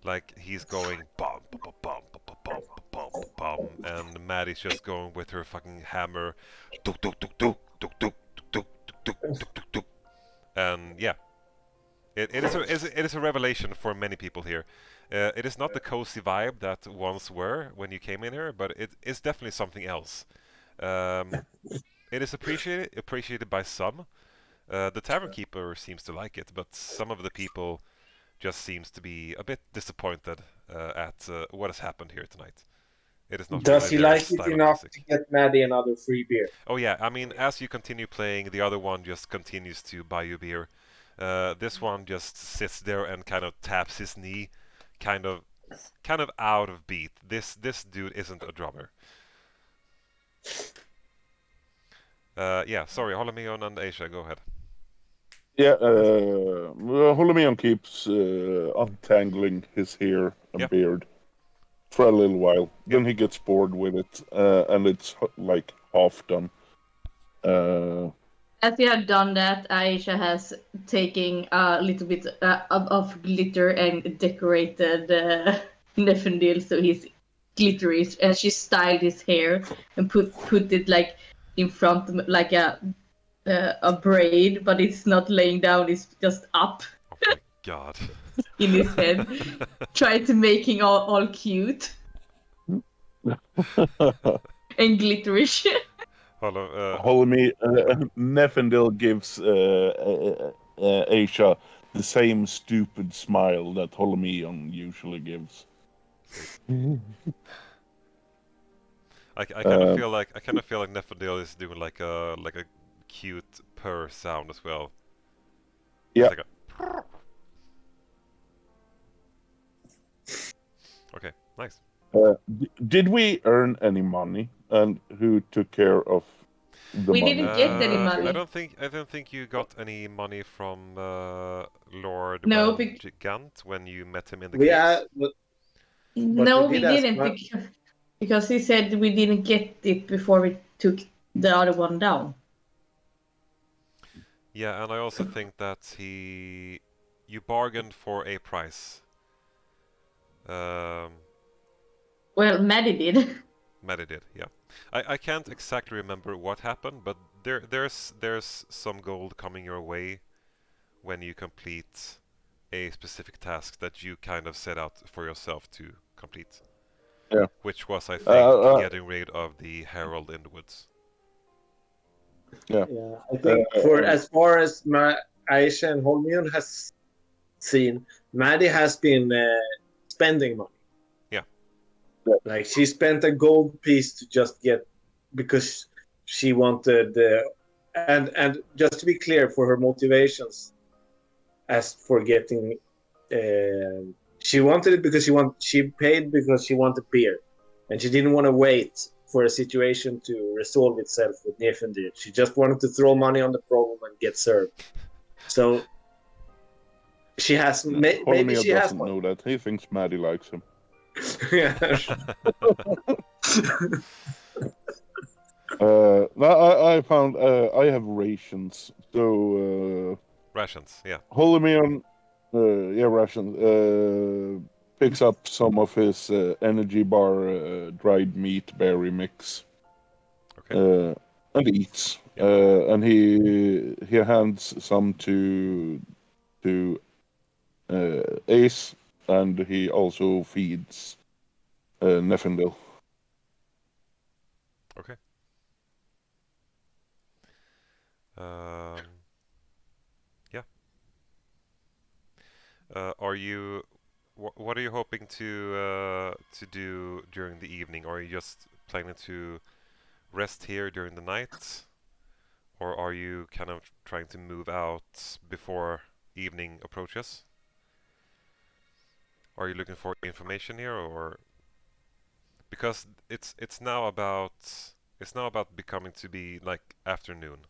Like he's going bum bum bum bum bum bum bum, and Maddie's just going with her fucking hammer, tuk tuk tuk tuk tuk tuk tuk tuk tuk tuk tuk tuk, and yeah, It is a revelation for many people here. It is not the cozy vibe that once were when you came in here, but it is definitely something else. It is appreciated by some. The tavern keeper seems to like it, but some of the people just seems to be a bit disappointed at what has happened here tonight. It is not Does really he their like it style of enough music. to get Maddie another free beer? Oh yeah, I mean, as you continue playing, the other one just continues to buy you beer. This one just sits there and kind of taps his knee, kind of out of beat. This dude isn't a drummer. Yeah, sorry, Holimion and Asia, go ahead. Yeah, Holimion keeps untangling his hair and Yep. beard for a little while. Then he gets bored with it, and it's like half done. As you have done that, Aisha has taken a little bit of glitter and decorated Niefindil so he's glittery, and she styled his hair and put it like in front, like a braid, but it's not laying down; it's just up Oh my god. in his head. Try to making all cute and glittery. Niefindil gives Aisha the same stupid smile that Holimion usually gives. I kind of feel like Niefindil is doing like a cute purr sound as well. Yeah. It's like okay, nice. Did we earn any money, and who took care of the We money? didn't get any money. I don't think you got any money from Lord No, Gant when you met him in the We caves. No, we we did ask didn't because he said we didn't get it before we took the other one down. Yeah, and I also think that you bargained for a price. Well, Maddie did. Maddie did, yeah. I can't exactly remember what happened, but there's some gold coming your way when you complete a specific task that you kind of set out for yourself to complete. Yeah. Which was, I think, getting rid of the Herald in the Woods. Yeah. I think as far as Aisha and Holmion has seen, Maddie has been spending money. Yeah. Like she spent a gold piece to just get because she wanted and just to be clear for her motivations as for getting she wanted it because she paid because she wanted beer and she didn't want to wait for a situation to resolve itself with Niefindil. She just wanted to throw money on the problem and get served. So she has maybe she has doesn't know that. He thinks Maddie likes him. Yeah. I found I have rations. So rations, yeah. Holimion, rations. Picks up some of his energy bar dried meat berry mix. Okay. And eats. And he hands some to Ace, and he also feeds Niefindil. Okay. Yeah. Are you? What are you hoping to do during the evening? Or are you just planning to rest here during the night, or are you kind of trying to move out before evening approaches? Are you looking for information here, or because it's now about becoming to be like afternoon.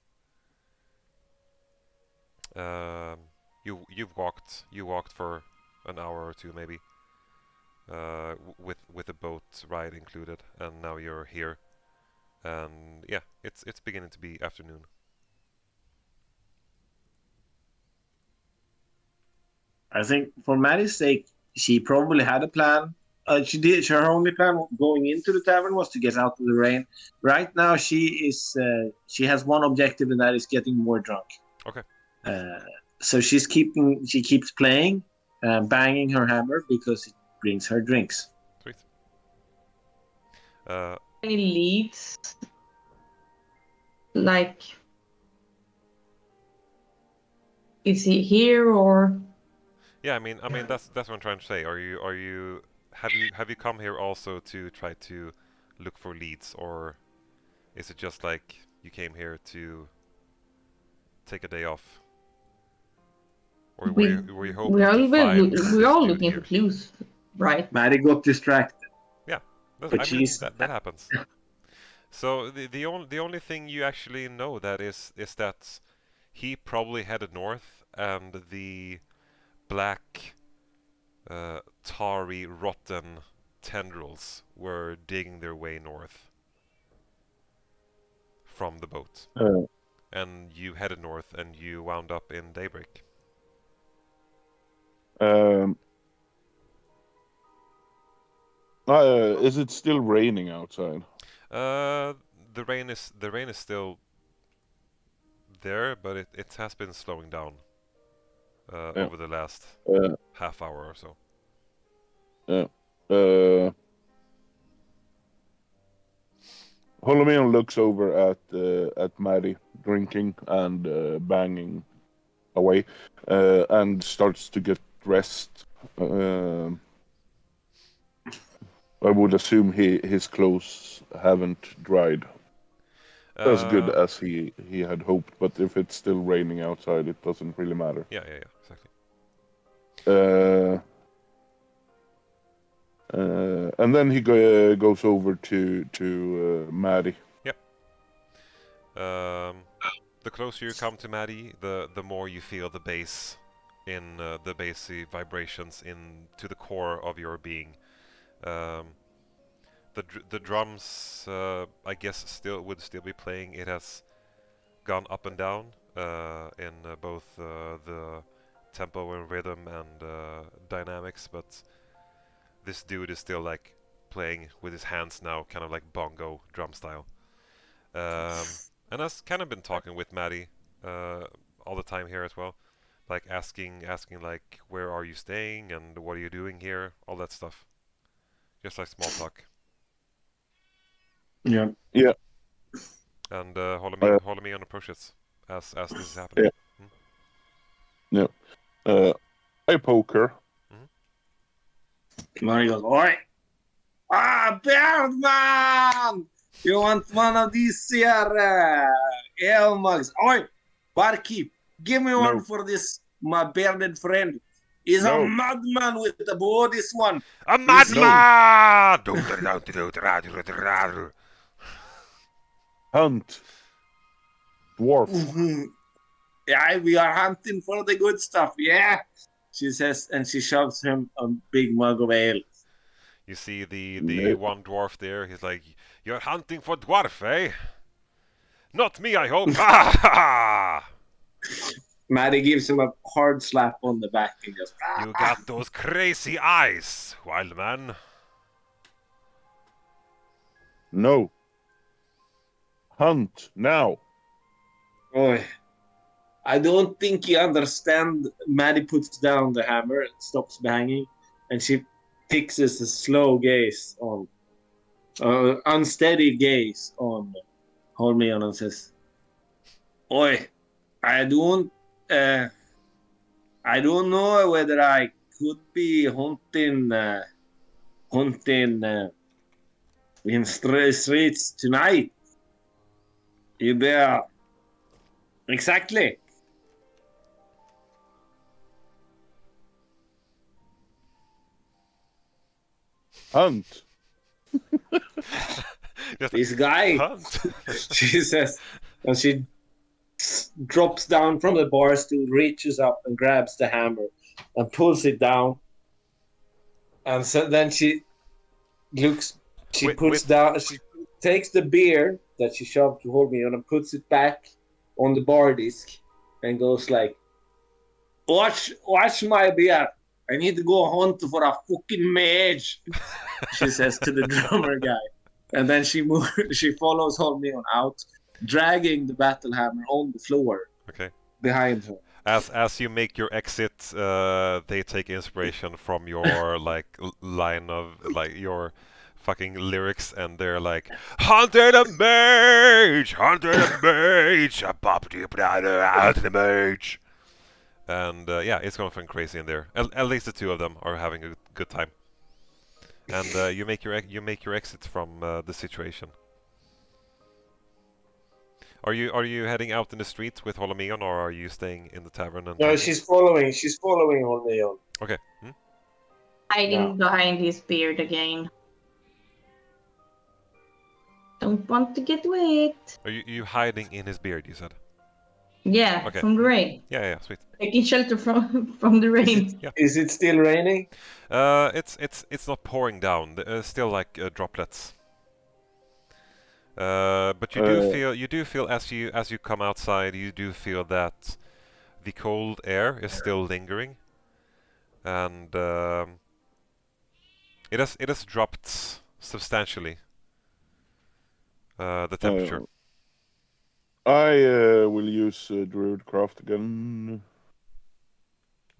You walked for an hour or two maybe, with a boat ride included, and now you're here, and yeah, it's beginning to be afternoon. I think for Maddie's sake, she probably had a plan. She did. Her only plan going into the tavern was to get out of the rain. Right now, she has one objective, and that is getting more drunk. Okay. So she keeps playing, banging her hammer because it brings her drinks. Sweet. Any leads? Like, is he here or? Yeah, I mean that's what I'm trying to say. Have you come here also to try to look for leads, or is it just like you came here to take a day off? Or were you hoping to find this We're all dude looking for here? clues, right? Maddie got distracted. Yeah, But I mean she's- that happens. So the only thing you actually know that is that he probably headed north, and the black, tarry, rotten tendrils were digging their way north from the boat. And you headed north, and you wound up in Daybreak. Is it still raining outside? The rain is still there, but it has been slowing down over the last half hour or so. Holimion looks over at Maddie drinking and banging away, and starts to get dressed. I would assume his clothes haven't dried as good as he had hoped, but if it's still raining outside, it doesn't really matter. Yeah, exactly. And then he goes over to Maddie. Yep. The closer you come to Maddie, the more you feel the bass in the bassy vibrations to the core of your being. The drums, I guess, would still be playing. It has gone up and down in both the tempo and rhythm and dynamics, but this dude is still like playing with his hands now, kind of like bongo drum style. And has kind of been talking with Maddie all the time here as well, like asking like, where are you staying and what are you doing here, all that stuff, just like small talk. Yeah. And Holimion approaches as this is happening. I poke her. Maddie goes, "Oi! Birdman! You want one of these here ale mugs? Oi, barkeep, give me one for this, my bearded friend. He's a madman with the bow, this one. A madman! Hunt. Dwarf. Yeah, we are hunting for the good stuff, yeah," she says, and she shoves him a big mug of ale. You see the one dwarf there, he's like, "You're hunting for dwarf, eh? Not me, I hope." Maddie gives him a hard slap on the back and goes, "You got those crazy eyes, wild man." No. Hunt now. "Oi, I don't think you understand." Maddie puts down the hammer and stops banging, and she fixes a slow gaze on, unsteady gaze on Holimion and says, "Oi, I don't know whether I could be hunting in streets tonight. You better." Exactly. Hunt. This guy, Hunt. she says, and she drops down from the bar stool, reaches up and grabs the hammer and pulls it down. And so then she takes the beer that she shoved to Holimion and puts it back on the bar disc and goes like, watch my beer. I need to go hunt for a fucking mage," she says to the drummer guy. And then she follows Holimion out, dragging the battle hammer on the floor Okay. behind her. as you make your exit, they take inspiration from your line of your fucking lyrics, and they're like, "Hunted a mage, hunted a mage, hunted a mage," and yeah, it's going fucking crazy in there. At least the two of them are having a good time, and you make your exit from the situation. Are you heading out in the street with Holimion, or are you staying in the tavern and No, talking? she's following. She's following Holimion. Okay. Hiding behind his beard again. Don't want to get wet. Are you hiding in his beard, you said? Yeah, Okay. from the rain. Yeah, sweet. Taking shelter from the rain. Is it still raining? It's not pouring down. Still like droplets. But you do feel as you come outside, you do feel that the cold air is still lingering, and it has dropped substantially. The temperature. I will use Druidcraft again.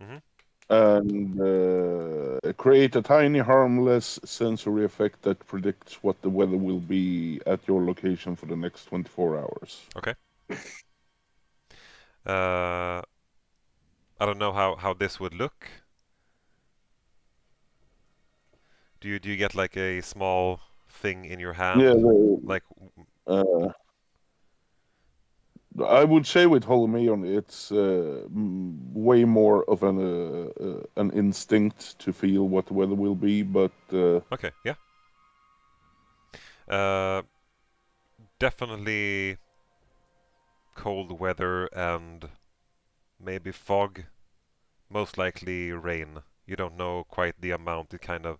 Mhm. And create a tiny harmless sensory effect that predicts what the weather will be at your location for the next 24 hours. Okay. I don't know how this would look. Do you get like a small thing in your hand? Yeah, Like I would say with Holimion, it's way more of an instinct to feel what the weather will be, but okay, yeah. Definitely cold weather and maybe fog. Most likely rain. You don't know quite the amount. It kind of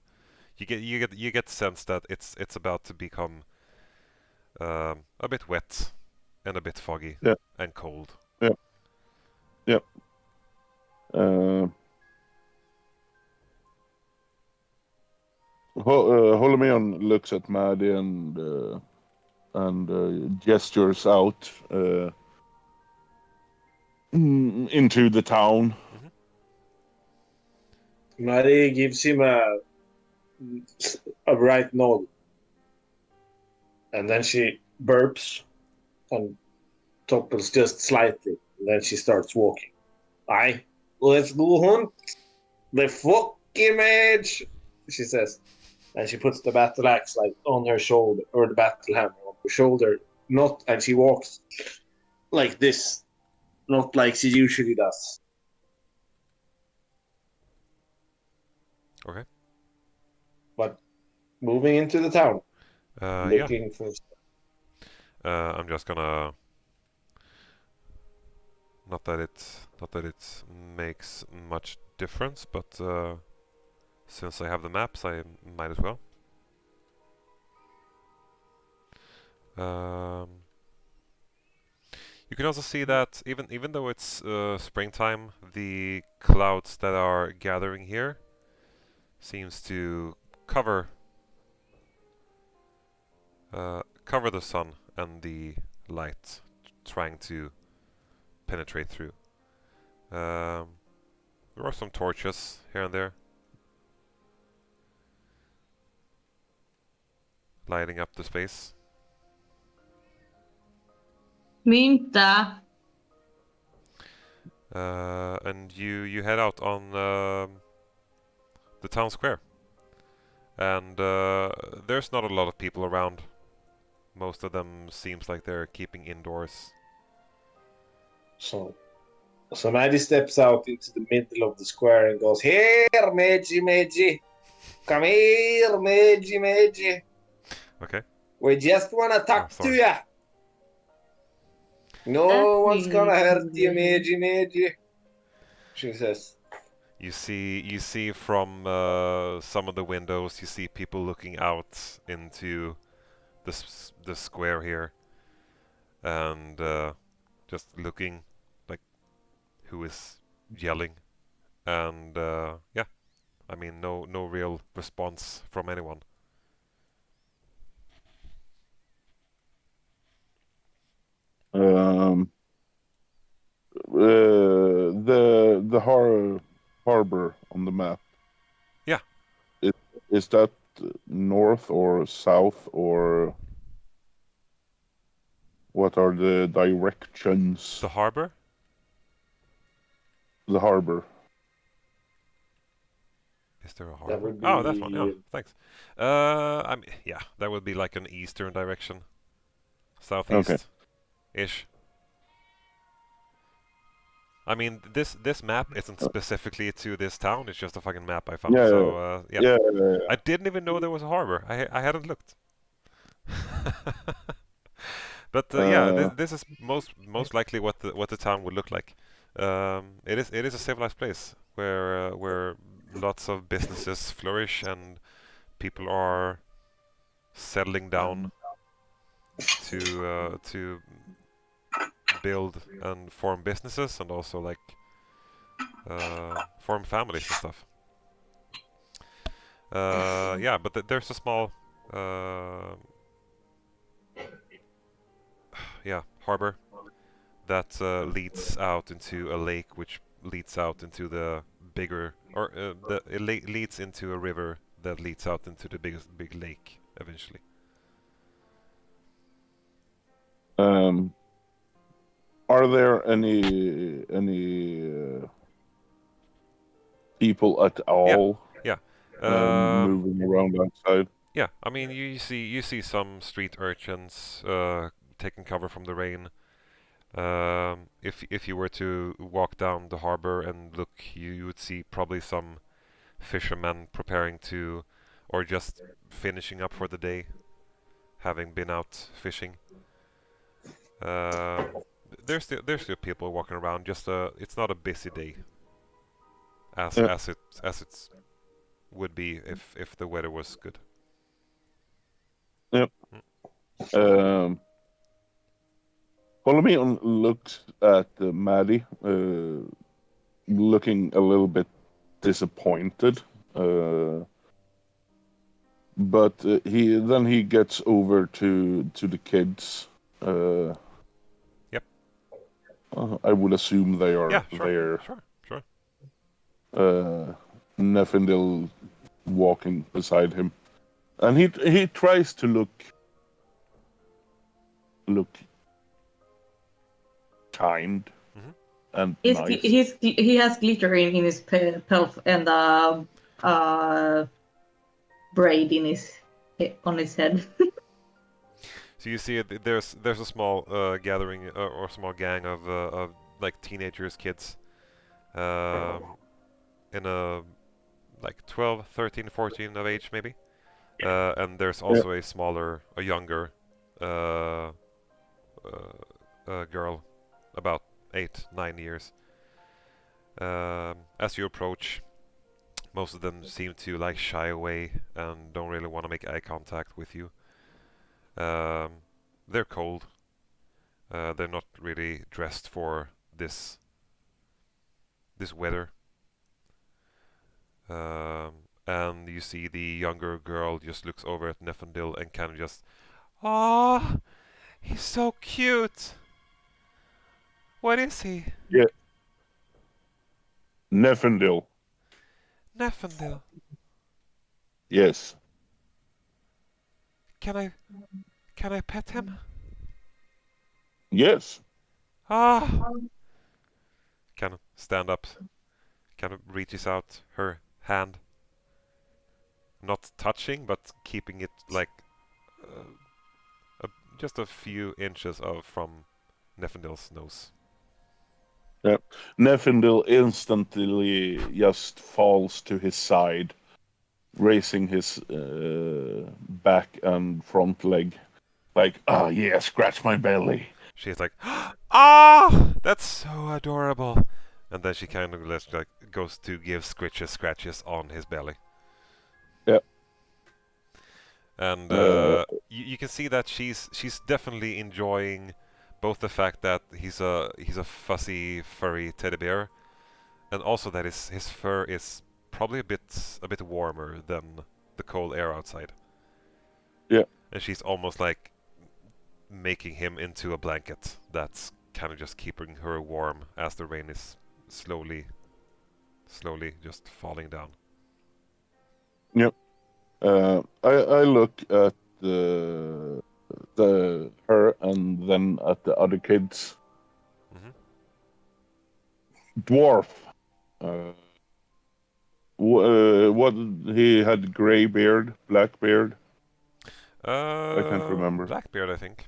you get the sense that it's about to become a bit wet and a bit foggy yeah, and cold. yeah. Holimion looks at Maddie and gestures out into the town. Maddie gives him a bright nod, and then she burps and topples just slightly. And then she starts walking. Aye, let's go hunt the fucking mage, she says. And she puts the battle axe like on her shoulder, or the battle hammer on her shoulder. And she walks like this, not like she usually does. Okay. But moving into the town, Yeah. looking for. I'm just gonna. Not that it makes much difference, but since I have the maps, I might as well. You can also see that even though it's springtime, the clouds that are gathering here seems to cover cover the sun and the light, trying to penetrate through. There are some torches here and there, lighting up the space. Mynta. And you head out on the town square, and there's not a lot of people around. Most of them seems like they're keeping indoors. So Maddie steps out into the middle of the square and goes, "Here, Meiji, Meiji. Come here, Meiji, Meiji. Okay. We just want to talk to sorry. you. No That's one's gonna really hurt you, cool. Meiji, Meiji," she says. You see from some of the windows, you see people looking out into the square here, and just looking like who is yelling, and yeah, I mean no real response from anyone. the harbor on the map. Yeah. Is that north or south, or what are the directions? The harbor? The harbor. Is there a That harbor? would Oh, that one. be Oh, thanks. I mean, yeah, that would be like an eastern direction, southeast, ish. I mean, this map isn't specifically to this town. It's just a fucking map I found. Yeah, So yeah. yeah. I didn't even know there was a harbor. I hadn't looked. But yeah, this is most likely what the town would look like. It is a civilized place where lots of businesses flourish and people are settling down to build and form businesses and also like form families and stuff. Yeah, but there's a small yeah, harbor that leads out into a lake, which leads out into the bigger, or leads into a river that leads out into the big lake eventually. Are there any people at all? Yeah. Moving around outside? Yeah, I mean you see some street urchins taking cover from the rain. If you were to walk down the harbor and look, you would see probably some fishermen preparing to, or just finishing up for the day, having been out fishing. There's still people walking around. Just it's not a busy day, as Yeah. as it would be if the weather was good. Yep. Holimion looks at Maddie, looking a little bit disappointed. But he gets over to the kids. Yep. I would assume they are Yeah, sure, there. sure. Niefindil walking beside him, and he tries to look kind and nice. He has glitter in his pelt and braid on his head. So you see, there's a small gathering or small gang of like teenagers, kids, in a like 12, 13, 14 of age maybe, and there's also a younger girl, about 8, 9 years. As you approach, most of them seem to like shy away and don't really want to make eye contact with you. They're cold. They're not really dressed for this weather. And you see the younger girl just looks over at Niefindil and kind of just, "Ah, he's so cute. What is he?" Yeah. Niefindil. Niefindil. Yes. Can I pet him? Yes. Ah. Kind of stand up, kind of reaches out her hand, not touching but keeping it like just a few inches from Niefindil's nose. Yeah. Niefindil instantly just falls to his side, raising his back and front leg, like, "Ah, yeah, scratch my belly." She's like, "Ah, that's so adorable," and then she kind of like goes to give scratches on his belly. Yeah. And you can see that she's definitely enjoying both the fact that he's a fuzzy, furry teddy bear, and also that his fur is probably a bit warmer than the cold air outside. Yeah. And she's almost like making him into a blanket that's kind of just keeping her warm as the rain is slowly slowly just falling down. I look at her and then at the other kids. Mhm. Dwarf. What he had gray beard, black beard. I can't remember. Blackbeard, I think.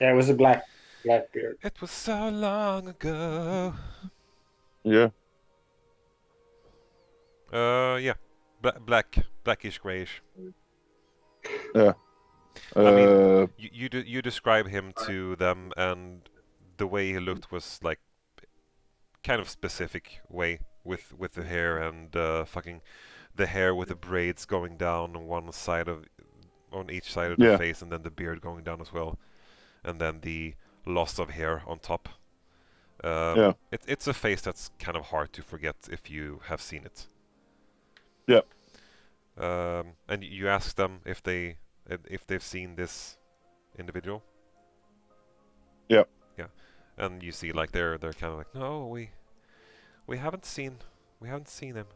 Yeah, it was a Blackbeard. It was so long ago. Yeah. Yeah. Blackish, grayish. Yeah. I mean, you describe him to them, and the way he looked was like kind of specific way with the hair and fucking the hair with the braids going down on each side of the Yeah. face, and then the beard going down as well, and then the loss of hair on top. Yeah. It's a face that's kind of hard to forget if you have seen it. Yeah. And you ask them if they've seen this individual. Yeah. Yeah. And you see like they're kind of like, no, we haven't seen him.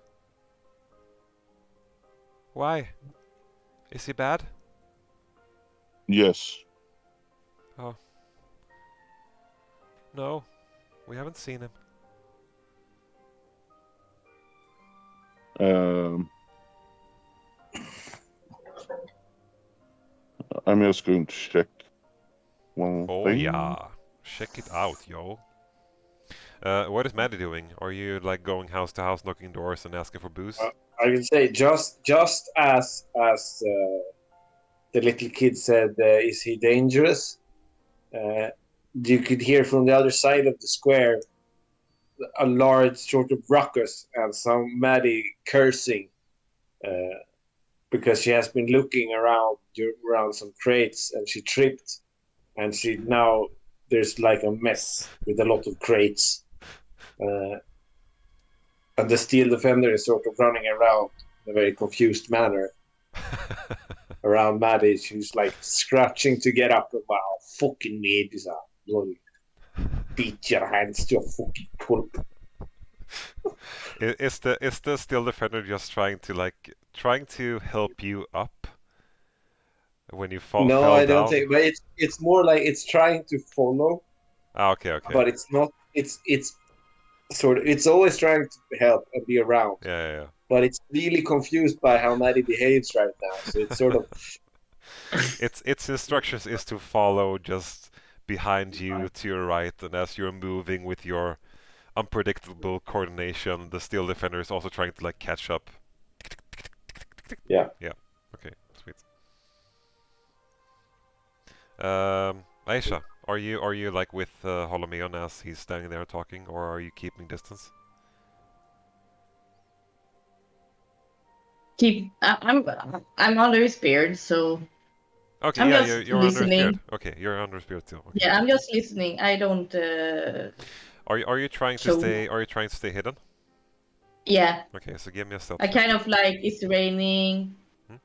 Why? Is he bad? Yes. Oh. No, we haven't seen him. I'm just going to check one Oh thing. yeah, check it out, yo. What is Maddie doing? Are you like going house to house, knocking doors, and asking for booze? I can say just as the little kid said, "Is he dangerous?" You could hear from the other side of the square a large sort of ruckus and some Maddie cursing because she has been looking around some crates and she tripped and she now there's like a mess with a lot of crates. And the steel defender is sort of running around in a very confused manner around Maddie. She's like scratching to get up. Wow, fucking mages are bloody beat your hands to a fucking pulp. Is the steel defender just trying to help you up when you fell No, down? I don't think. But it's more like it's trying to follow. Ah, okay. But it's not. It's sort of. It's always trying to help and be around. Yeah. But it's really confused by how Maddie behaves right now. So it's sort of. Its instructions is to follow just behind you to your right, and as you're moving with your unpredictable coordination, the steel defender is also trying to like catch up. Yeah. Okay, sweet. Aisha, are you like with Holimion as he's standing there talking, or are you keeping distance? I'm under his beard, so Okay, I'm yeah, just you're under his beard. listening. Okay, you're under his beard too. Okay. Yeah, I'm just listening. I don't. Are you trying to show- stay? Are you trying to stay hidden? Yeah, Okay, so give me a stealth I check. kind of like it's raining. Hmm?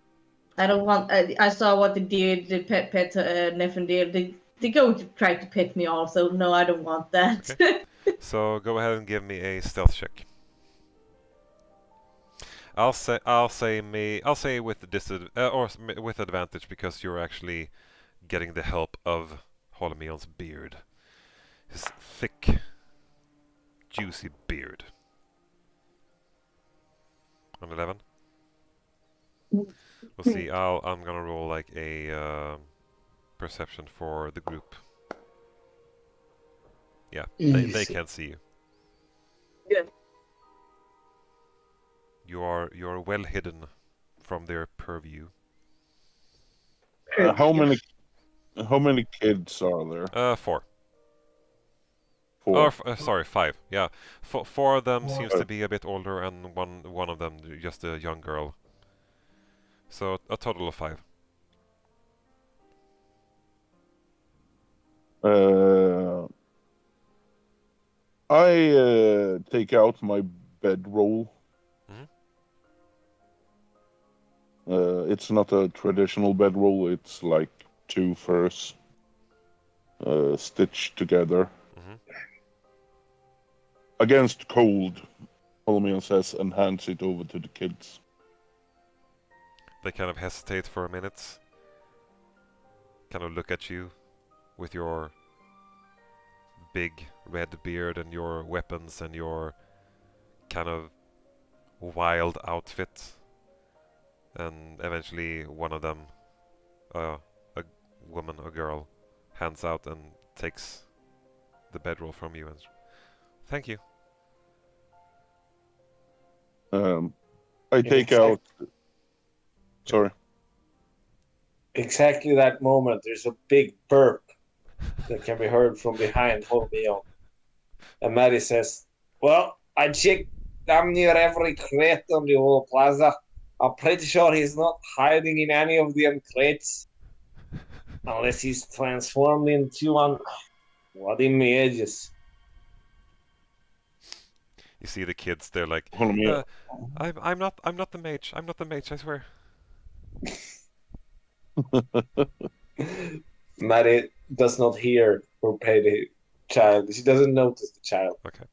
I don't want. I saw what they did. The pet Niefindil. They go to try to pet me also. No, I don't want that. Okay. So go ahead and give me a stealth check. I'll say with with advantage because you're actually getting the help of Holmion's beard, his thick, juicy beard. On 11. We'll see. I'm gonna roll like a perception for the group. Yeah, they can't see you. Good. You're well hidden from their purview. How many kids are there? 4. Four. Sorry, 5. Yeah, four of them seems to be a bit older, and one of them just a young girl. So a total of 5. I take out my bedroll. It's not a traditional bedroll. It's like 2 furs stitched together. Against cold, Holimion says, and hands it over to the kids. They kind of hesitate for a minute, kind of look at you with your big red beard and your weapons and your kind of wild outfit, and eventually one of them, a woman, a girl, hands out and takes the bedroll from you and thank you. I take out. Sorry. Exactly that moment, there's a big burp that can be heard from behind Holimion. And Maddie says, "Well, I checked damn near every crate on the whole plaza. I'm pretty sure he's not hiding in any of the crates. Unless he's transformed into one bloody mages." You see the kids, they're like, Holimion. I'm not the mage, I swear. Maddie does not hear or pay the child. She doesn't notice the child. Okay.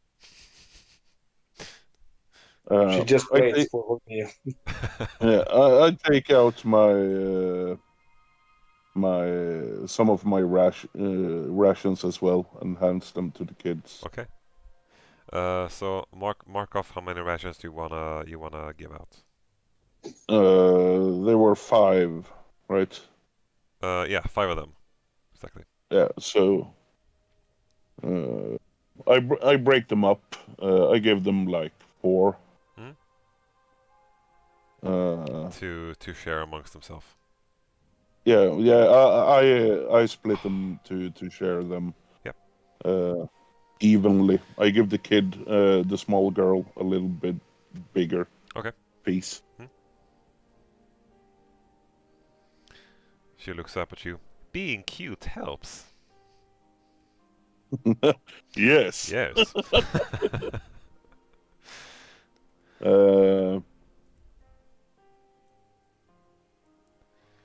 She just waits for Holimion. Yeah, I take out my some of my rations as well and hands them to the kids. Okay. So mark off how many rations you wanna give out. There were 5, right? Yeah, 5 of them, exactly. Yeah. So I break them up. I give them like 4. To share amongst themselves. Yeah. I split them to share them. Yep. Evenly. I give the kid, the small girl, a little bit bigger. Okay. Piece. She looks up at you. Being cute helps. Yes. Yes.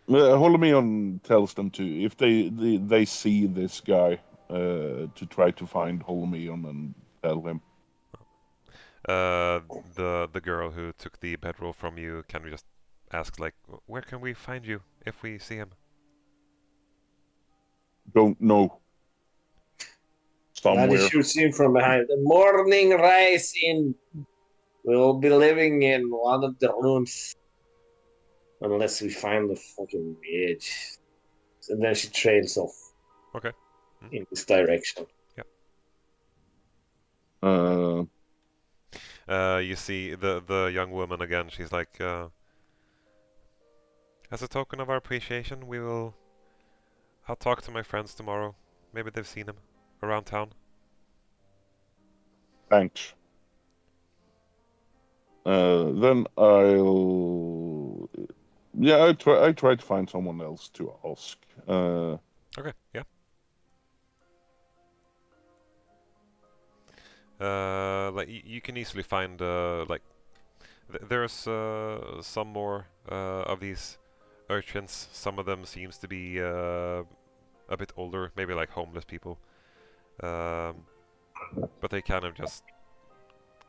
Holimion tells them to, if they see this guy, to try to find Holimion and tell him. The girl who took the bedroll from you can we just ask like, where can we find you if we see him? Don't know. Somewhere. Maddie shoots in from behind. The morning rise in. We'll be living in one of the rooms. Unless we find the fucking mage. And then she trails off. Okay. In this direction. You see the young woman again. She's like, as a token of our appreciation, I'll talk to my friends tomorrow. Maybe they've seen him around town. Thanks. Then I'll. Yeah, I try to find someone else to ask. Okay. Yeah. Like you can easily find like there's some more of these urchins. Some of them seems to be a bit older, maybe like homeless people. But they kind of just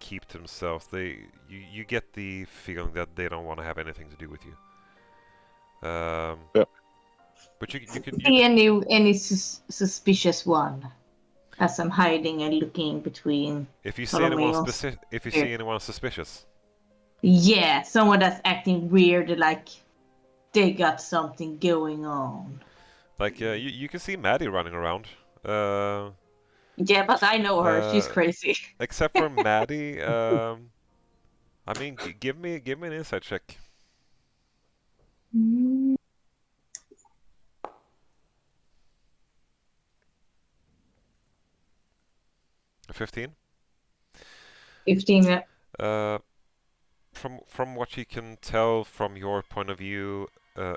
keep to themselves. You get the feeling that they don't want to have anything to do with you. Yeah. But you could see any suspicious one as I'm hiding and looking between. If you see anyone suspicious. Yeah, someone that's acting weird, like they got something going on. Like you can see Maddie running around. Yeah, but I know her. She's crazy. Except for Maddie, I mean, give me an insight check. 15. 15. Yeah. From what you can tell from your point of view,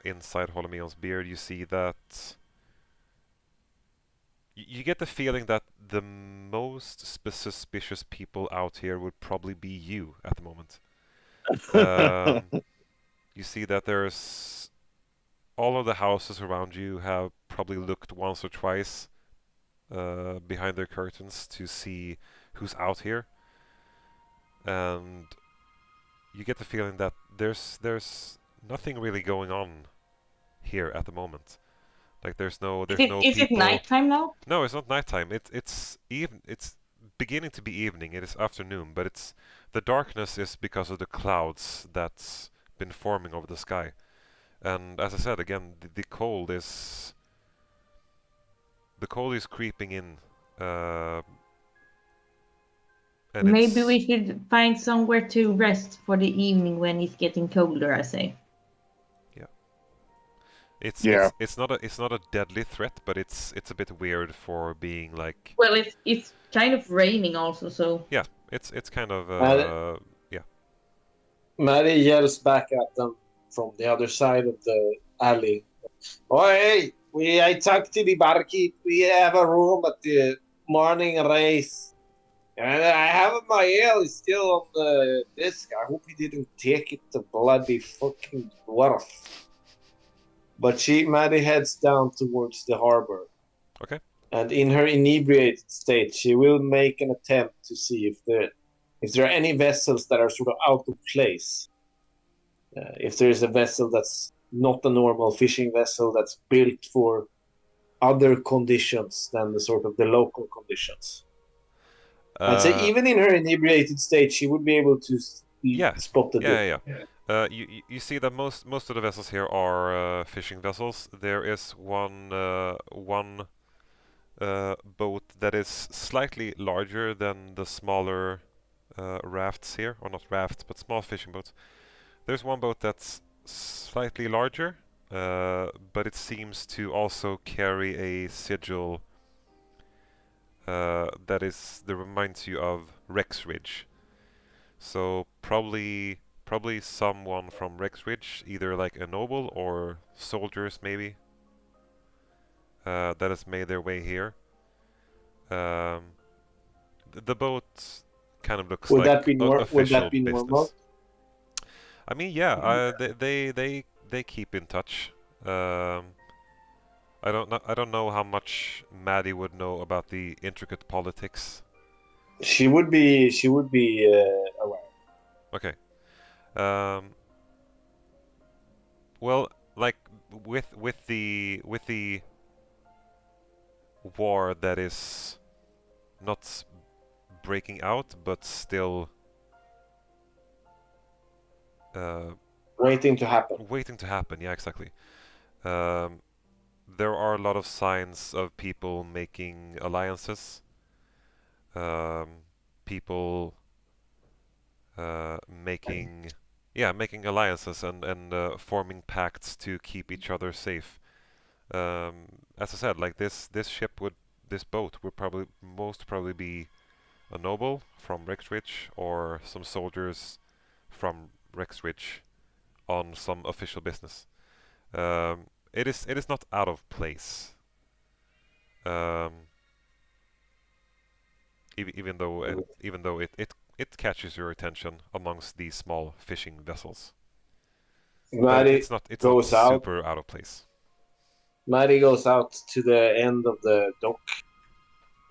inside Holimion's beard, you see that you get the feeling that the most suspicious people out here would probably be you at the moment. You see that there's all of the houses around you have probably looked once or twice behind their curtains to see who's out here. and you get the feeling that there's nothing really going on here at the moment. Like there's no Is it people. nighttime now? No, it's not nighttime. It's beginning to be evening. It is afternoon, but it's the darkness is because of the clouds that's been forming over the sky. And as I said again, the cold is creeping in. And Maybe we should find somewhere to rest for the evening when it's getting colder, I say. It's Yeah. it's not a deadly threat, but it's a bit weird for being like. Well, it's kind of raining also, so Yeah, it's kind of Maddie yells back at them from the other side of the alley. Oh, hey, I talked to the barkeep. We have a room at the morning race. And I have my ale is still on the desk. I hope he didn't take it to bloody fucking dwarf. But Maddie heads down towards the harbor. Okay. And in her inebriated state, she will make an attempt to see if there are any vessels that are sort of out of place. If there is a vessel that's not a normal fishing vessel that's built for other conditions than the local conditions. I'd say even in her inebriated state, she would be able to spot the yeah. You see that most of the vessels here are fishing vessels. There is one boat that is slightly larger than the smaller rafts here, or not rafts, but small fishing boats. There's one boat that's slightly larger, but it seems to also carry a sigil that reminds you of Rexridge. So probably someone from Rexridge, either like a noble or soldiers maybe, that has made their way here. The boat kind of looks Would like that be official normal? business. I mean, yeah, they keep in touch. I don't know how much Maddie would know about the intricate politics. She would be aware. Okay. Well, like with the war that is not breaking out, but still waiting to happen. Waiting to happen. Yeah, exactly. There are a lot of signs of people making alliances. People making alliances and forming pacts to keep each other safe. As I said, like this boat would most probably be a noble from Rexridge or some soldiers from Rexridge on some official business. It is not out of place. Even though it catches your attention amongst these small fishing vessels. Maddie it's not super out of place. Maddie goes out to the end of the dock.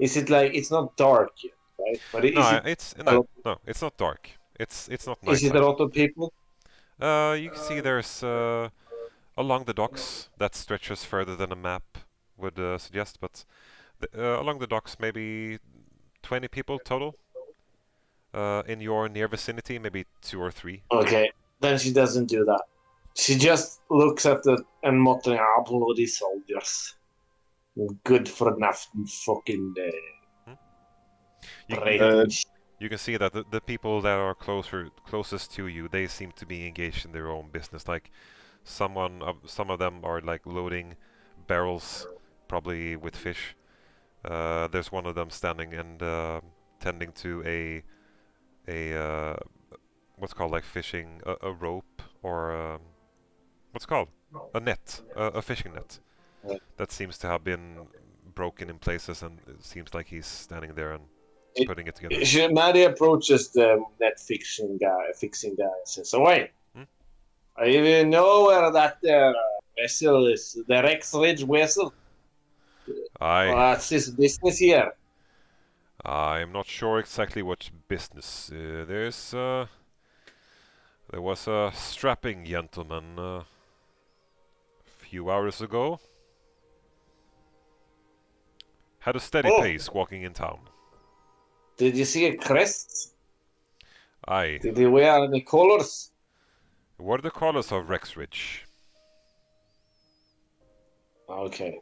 Is it like it's not dark yet, right? But it's not dark. It's not nighttime. Is it a lot of people? You can see there's along the docks that stretches further than a map would suggest, but along the docks maybe 20 people total. In your near vicinity, maybe 2 or 3. Okay, then she doesn't do that. She just looks at it and muttering, bloody soldiers. Good for nothing fucking day. You can see that the people that are closest to you, they seem to be engaged in their own business. Like some of them are like loading barrels, probably with fish. There's one of them standing and tending to a what's called like fishing a rope or what's called a net, a fishing net that seems to have been broken in places, and it seems like he's standing there and putting it together. Maddie approaches the net fixing guy and says, "Oh wait, I even know where that vessel is. The Rexridge vessel. Aye. That's his business here." I'm not sure exactly what business. There was a strapping gentleman a few hours ago. Had a steady Oh. pace walking in town. Did you see a crest? Aye. Did he wear any colors? What are the colors of Rexridge? Okay.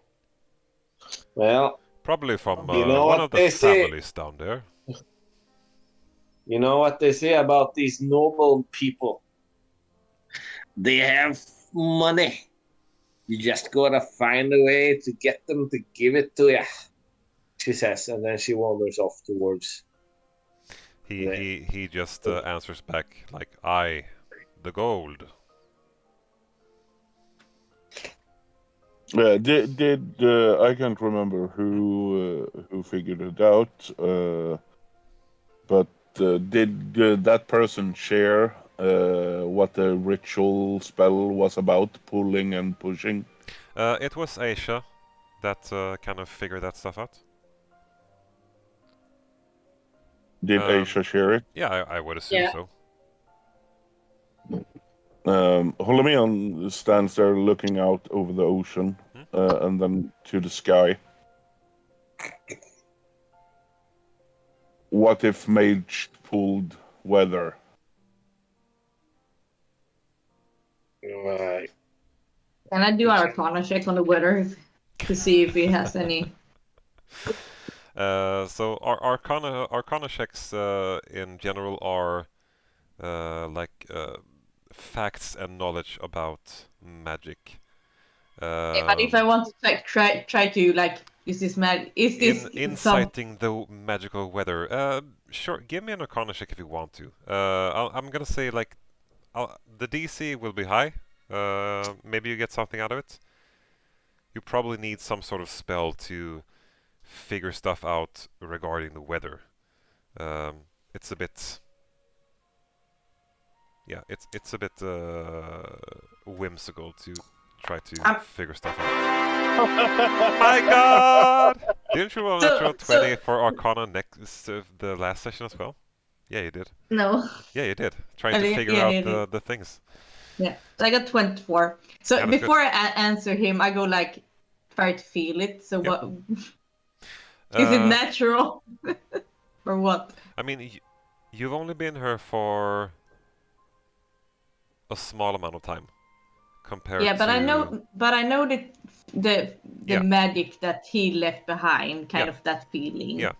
Well, Probably from you know one what of the they say. families down there. You know what they say about these noble people. They have money. You just gotta find a way to get them to give it to you. She says, and then she wanders off towards. He just answers back like, "Aye, the gold." Did I can't remember who figured it out, but did that person share what the ritual spell was about, pulling and pushing? It was Aisha that kind of figured that stuff out. Did Aisha share it? Yeah, I would assume so. Holimion stands there looking out over the ocean and then to the sky. What if Mage pulled weather? Right. Can I do an Arcana check on the weather to see if it has any? So our Arcana checks in general are facts and knowledge about magic. But if I want to try to like, is this inciting the magical weather? Sure, give me an Arcana check if you want to. I'm gonna say like, the DC will be high. Maybe you get something out of it. You probably need some sort of spell to figure stuff out regarding the weather. It's a bit, yeah, it's a bit whimsical to try to figure stuff out. My God! Didn't you roll a natural 20 for Arcana next the last session as well? Yeah, you did. No. Yeah, you did. Trying to figure out the things. Yeah, I got 24. So before I answer him, I go like, try to feel it. So what? Is it natural? Or what? I mean, you've only been here for a small amount of time compared but to... I know that the magic that he left behind, kind of that feeling. Yeah.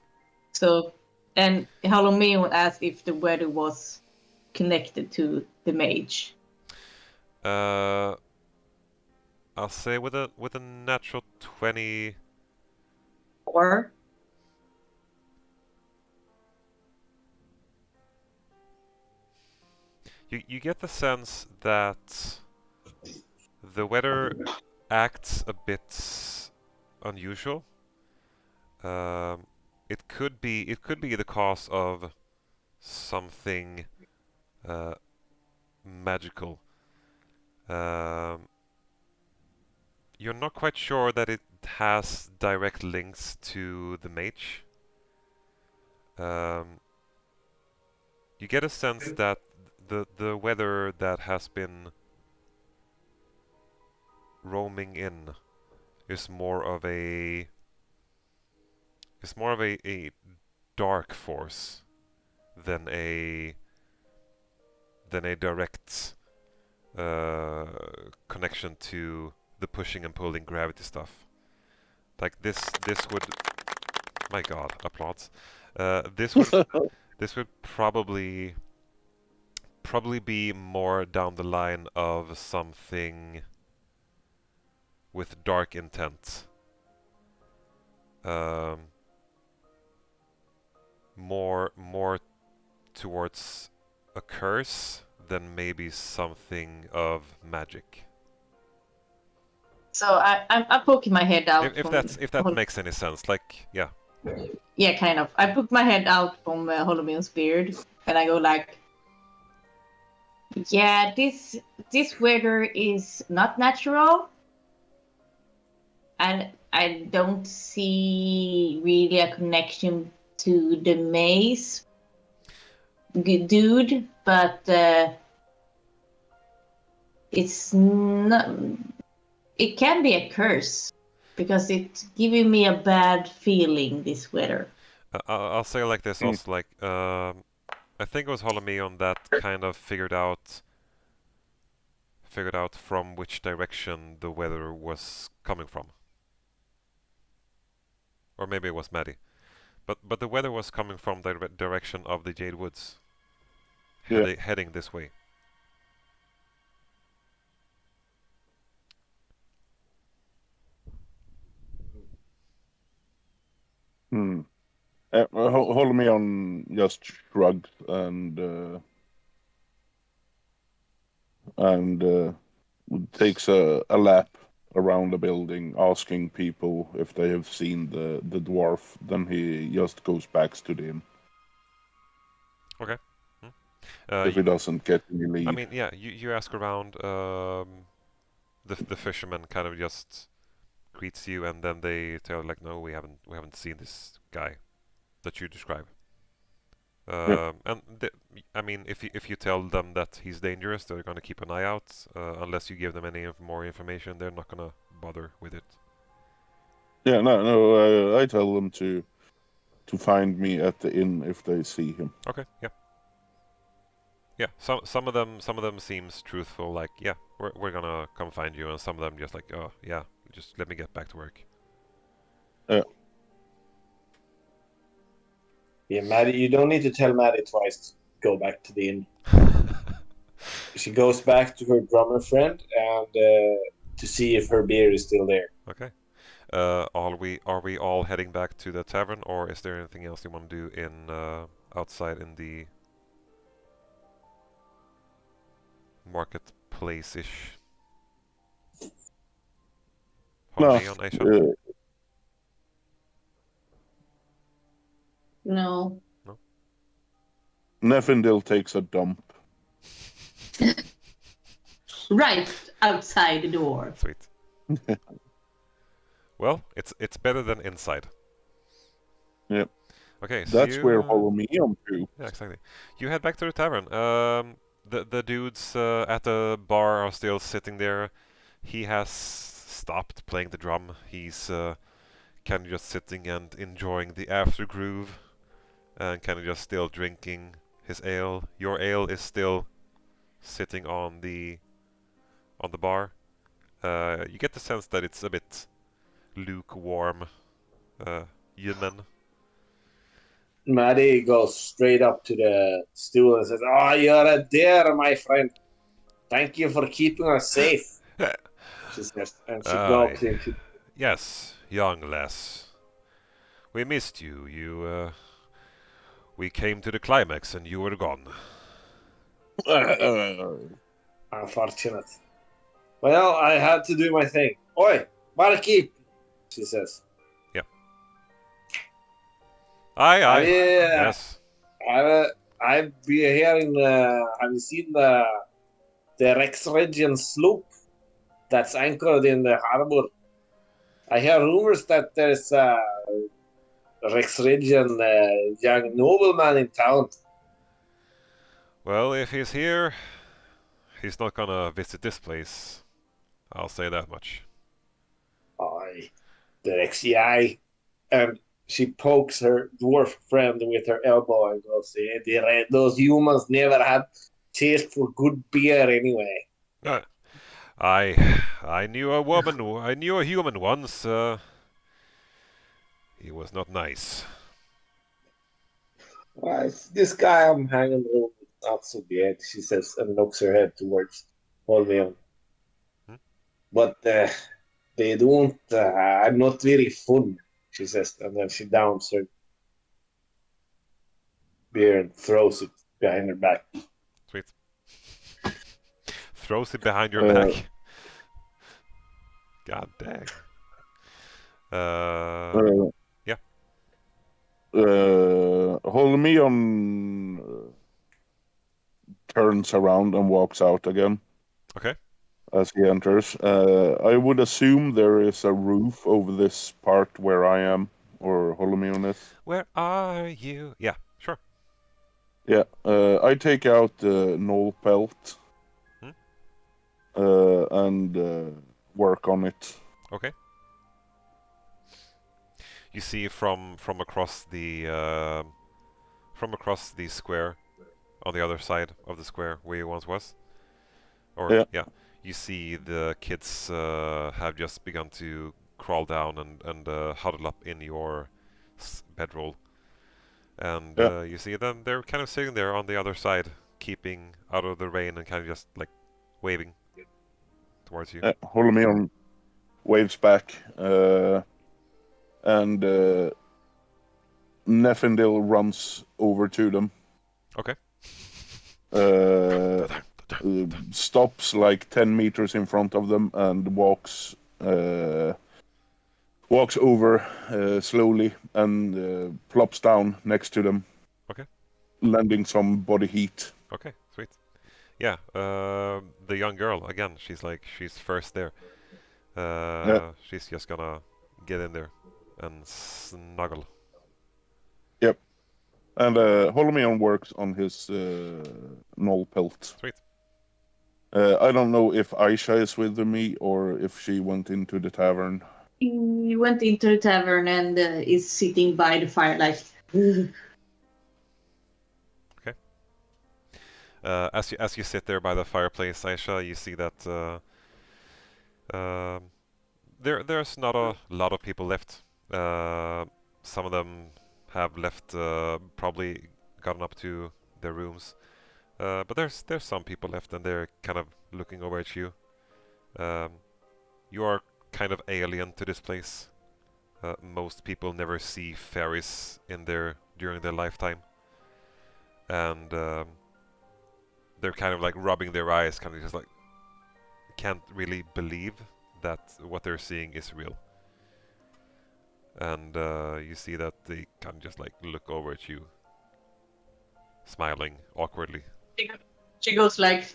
So, and Holimion asked if the weather was connected to the mage. I'll say with a natural 20. Or you get the sense that the weather acts a bit unusual. It could be the cause of something magical. You're not quite sure that it has direct links to the mage. You get a sense that the weather that has been roaming in is more of a dark force than a direct connection to the pushing and pulling gravity stuff. Like this would, my God, applause. This would probably be more down the line of something with dark intent. More towards a curse than maybe something of magic. so I'm poking my head out. If that makes any sense, like, yeah. Yeah, kind of. I poke my head out from Holomion's beard, and I go like, yeah, this weather is not natural, and I don't see really a connection to the maze dude, but it's not. It can be a curse because it's giving me a bad feeling. This weather. I'll say it like this also, like I think it was Holimion that kind of figured out from which direction the weather was coming from, or maybe it was Maddie. But the weather was coming from the direction of the Jade Woods, heading this way. Holimion just shrugs and takes a lap around the building, asking people if they have seen the dwarf. Then he just goes back to the inn. Okay. If he doesn't get any lead. I mean, yeah, you ask around. The fisherman kind of just greets you, and then they tell like, no, we haven't seen this guy that you describe. And I mean, if you tell them that he's dangerous, they're gonna keep an eye out. Unless you give them any more information, they're not gonna bother with it. Yeah, no. I tell them to find me at the inn if they see him. Okay, yeah. Yeah, some of them seems truthful, like, yeah, we're gonna come find you, and some of them just like, oh yeah, just let me get back to work. Yeah, Maddie, you don't need to tell Maddie twice to go back to the inn. She goes back to her drummer friend and to see if her beer is still there. Okay. Are we all heading back to the tavern, or is there anything else you want to do in outside in the marketplace-ish? Holimion, Aisha? No. Niefindil takes a dump. Right outside the door. Sweet. Well, it's better than inside. Yep. Okay, so that's where Holimion too. Yeah, exactly. You head back to the tavern. The dudes at the bar are still sitting there. He has stopped playing the drum. He's kind of just sitting and enjoying the after groove, and kind of just still drinking his ale. Your ale is still sitting on the bar. You get the sense that it's a bit lukewarm. Human. Maddie goes straight up to the stool and says, "Oh, you're a dear, my friend. Thank you for keeping us safe." She says, and she goes into... Yes, young lass. We missed you. We came to the climax and you were gone. Unfortunate. Well, I had to do my thing. Oi, barkeep, she says. Yeah. Aye. Yes. I've been hearing. Have you seen the Rexregian sloop that's anchored in the harbor? I hear rumors that there's a Rexregian young nobleman in town. Well, if he's here, he's not gonna visit this place. I'll say that much. Aye, the Rexi, and she pokes her dwarf friend with her elbow and goes, "Those humans never had taste for good beer anyway." I knew a woman. I knew a human once. He was not nice. This guy I'm hanging around with, not so bad, she says, and knocks her head towards Holimion. But they don't. I'm not very fun, she says, and then she downs her beer and throws it behind her back. Sweet. Throws it behind your back. God dang. Yeah. Holimion turns around and walks out again. Okay. As he enters, I would assume there is a roof over this part where I am, or Holimion is. Where are you? Yeah, sure. Yeah, I take out the Gnoll pelt Hmm? and work on it. Okay. You see from across the square, on the other side of the square where you once was, or Yeah. you see the kids have just begun to crawl down and huddle up in your bedroll, and Yeah. you see them. They're kind of sitting there on the other side, keeping out of the rain and kind of just like waving towards you. Holimion waves back, and Niefindil runs over to them. Okay. Stops like 10 meters in front of them and walks over slowly and plops down next to them. Okay. Lending some body heat. Okay, sweet. Yeah, the young girl again. She's first there. She's just gonna get in there and snuggle. Yep. And Holimion works on his Gnoll pelt. Sweet. I don't know if Aisha is with me or if she went into the tavern. He went into the tavern and is sitting by the firelight. Okay. As you sit there by the fireplace, Aisha, you see that there's not a lot of people left. Some of them have left, probably gotten up to their rooms. But there's some people left, and they're kind of looking over at you. You are kind of alien to this place. Most people never see fairies during their lifetime, and they're kind of like rubbing their eyes, kind of just like can't really believe that what they're seeing is real. And you see that they kind of just like look over at you, smiling awkwardly. She goes like,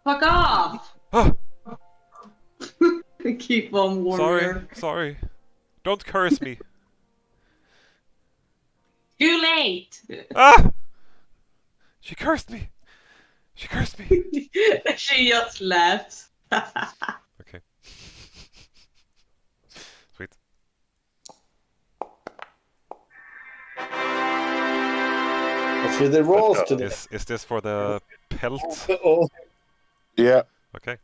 "Fuck off!" Ah! Keep on warrior. Sorry. Don't curse me. Too late. Ah! She cursed me. She cursed me. She just laughs. Okay. Sweet. What's with the rolls today? Is this for the pelt? Oh, Yeah. Okay.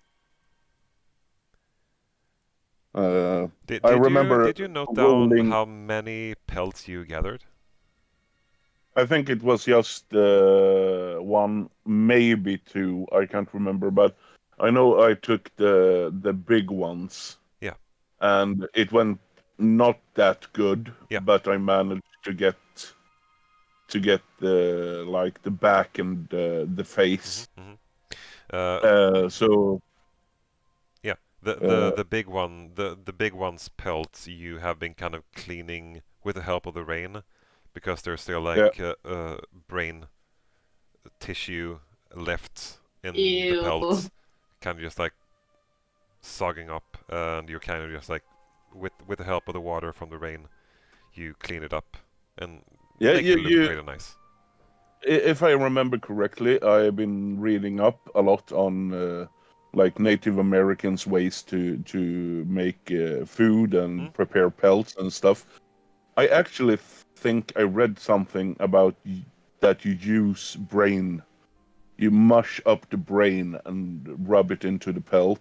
I remember Did you note down rolling- how many pelts you gathered? I think it was just one, maybe two. I can't remember, but I know I took the big ones. Yeah. And it went not that good. Yeah. But I managed to get the like the back and the face. So yeah, the big one, the big one's pelts you have been kind of cleaning with the help of the rain, because there's still like brain tissue left in the pelts, kind of just like sogging up, and you're kind of just like with the help of the water from the rain, you clean it up and make it look pretty nice. If I remember correctly, I've been reading up a lot on like Native Americans' ways to make food and prepare pelts and stuff. I actually think I read something about that you use brain. You mush up the brain and rub it into the pelt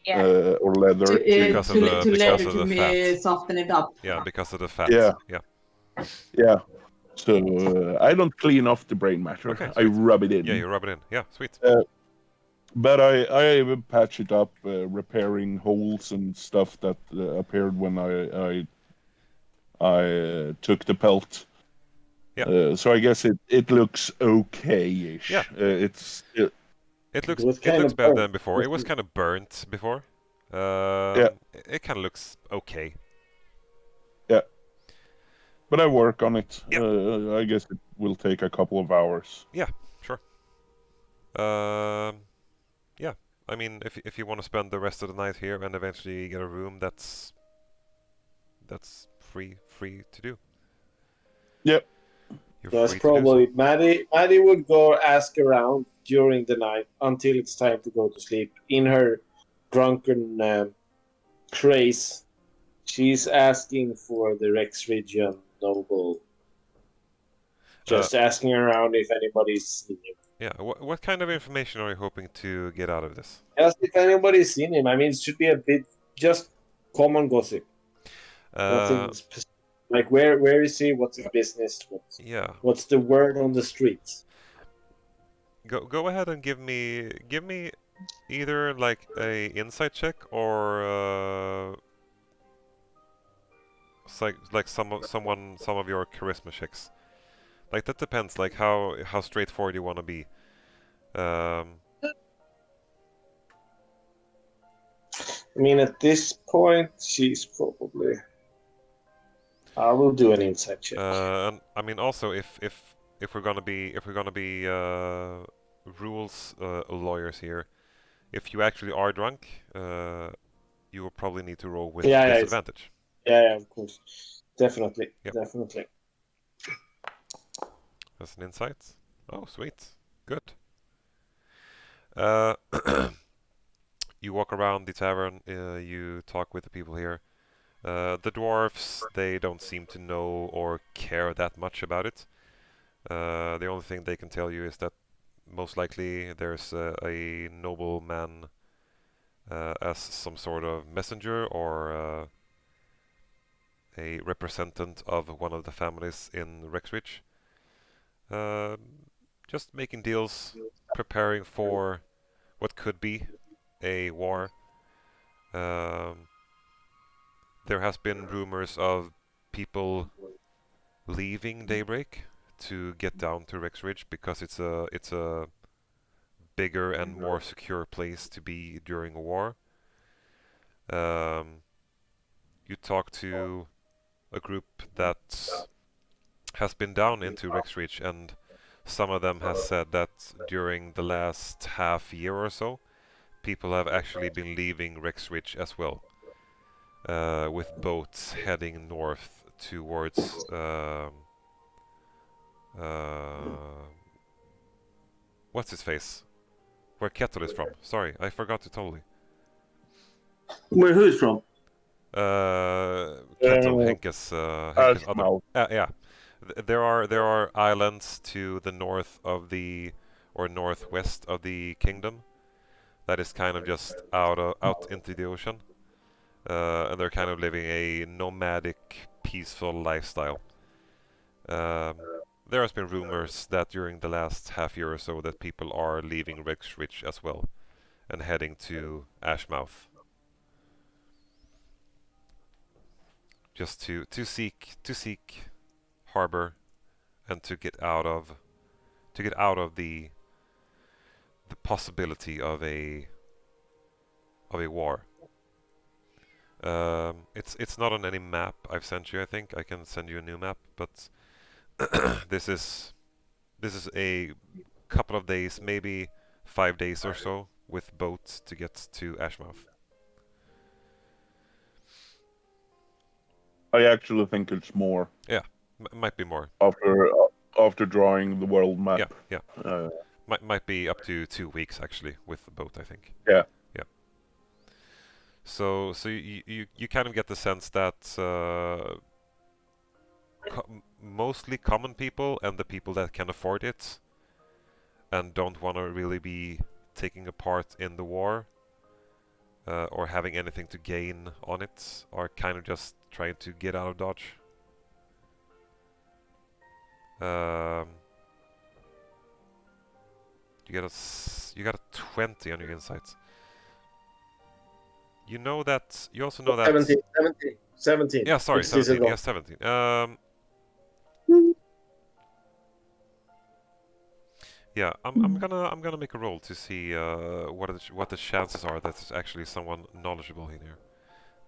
or leather Because of the fat. Soften it up. Yeah, because of the fat. Yeah. So I don't clean off the brain matter. Okay, I rub it in. Yeah, you rub it in. Yeah, sweet. But I patch it up, repairing holes and stuff that appeared when I took the pelt. Yeah. So I guess it looks okay-ish. Yeah. It looks better than before. It was kind of burnt before. It kind of looks okay. Yeah. But I work on it. Yeah. I guess it will take a couple of hours. Yeah, sure. Yeah. I mean, if you want to spend the rest of the night here and eventually get a room, that's free to do. Yep. You're Yes, free to do so. probably. Maddie would go ask around during the night until it's time to go to sleep. In her drunken craze, she's asking for the Rex Region noble. Just asking around if anybody's seen him. Yeah. What kind of information are you hoping to get out of this? Just if anybody's seen him. I mean, it should be a bit just common gossip. Nothing specific. Like where is he? What's his business? Yeah. What's the word on the streets? Go ahead and give me either like a insight check or like some of your charisma checks. Like that depends. Like how straightforward you want to be. I mean, at this point, she's probably. I will do an insight check. And I mean also if we're gonna be rules lawyers here, if you actually are drunk, you will probably need to roll with disadvantage. Yeah, of course, definitely, Yep. definitely. That's an insight. Oh, sweet, good. You walk around the tavern. You talk with the people here. The dwarves, they don't seem to know or care that much about it. The only thing they can tell you is that most likely there's a nobleman as some sort of messenger or a representative of one of the families in Rexridge. Just making deals, preparing for what could be a war. There has been rumors of people leaving Daybreak to get down to Rexridge because it's a bigger and more secure place to be during a war. You talk to a group that has been down into Rexridge, and some of them has said that during the last half year or so, people have actually been leaving Rexridge as well, with boats heading north towards what's his face? Where Kettle is from. Sorry, I forgot to totally. Where who's from? Kettle, Henkes other. Ashmouth. Yeah. There are islands to the north of the or northwest of the kingdom that is kind of just out into the ocean, and they're kind of living a nomadic, peaceful lifestyle. There has been rumors that during the last half year or so that people are leaving Rexridge as well and heading to Ashmouth. Just to seek harbor and to get out of the possibility of a war. It's not on any map I've sent you. I think I can send you a new map, but this is a couple of days, maybe 5 days or so, with boats to get to Ashmouth. I actually think it's more. Yeah, might be more. After drawing the world map. Yeah. Might be up to 2 weeks actually with the boat, I think. Yeah. So you kind of get the sense that mostly common people and the people that can afford it and don't want to really be taking a part in the war or having anything to gain on it are kind of just trying to get out of Dodge. You got a 20 on your insights. You know that. You also know that. 17. Yeah, sorry, 17. Yeah, 17. Yeah, I'm gonna make a roll to see what the chances are that there's actually someone knowledgeable in here.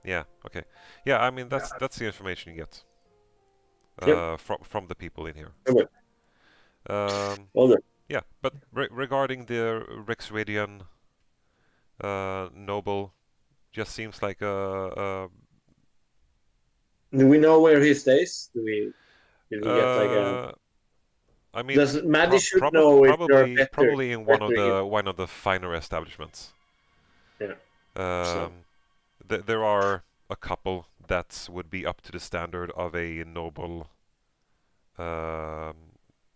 Yeah. Okay. Yeah, I mean that's the information you get from the people in here. Okay. Yeah, but regarding the Rexradian noble. Just seems like a Do we know where he stays? Did we get like a? I mean, Does Maddie should know if there are better probably in one of better the finer establishments. Yeah. So. There are a couple that would be up to the standard of a noble, of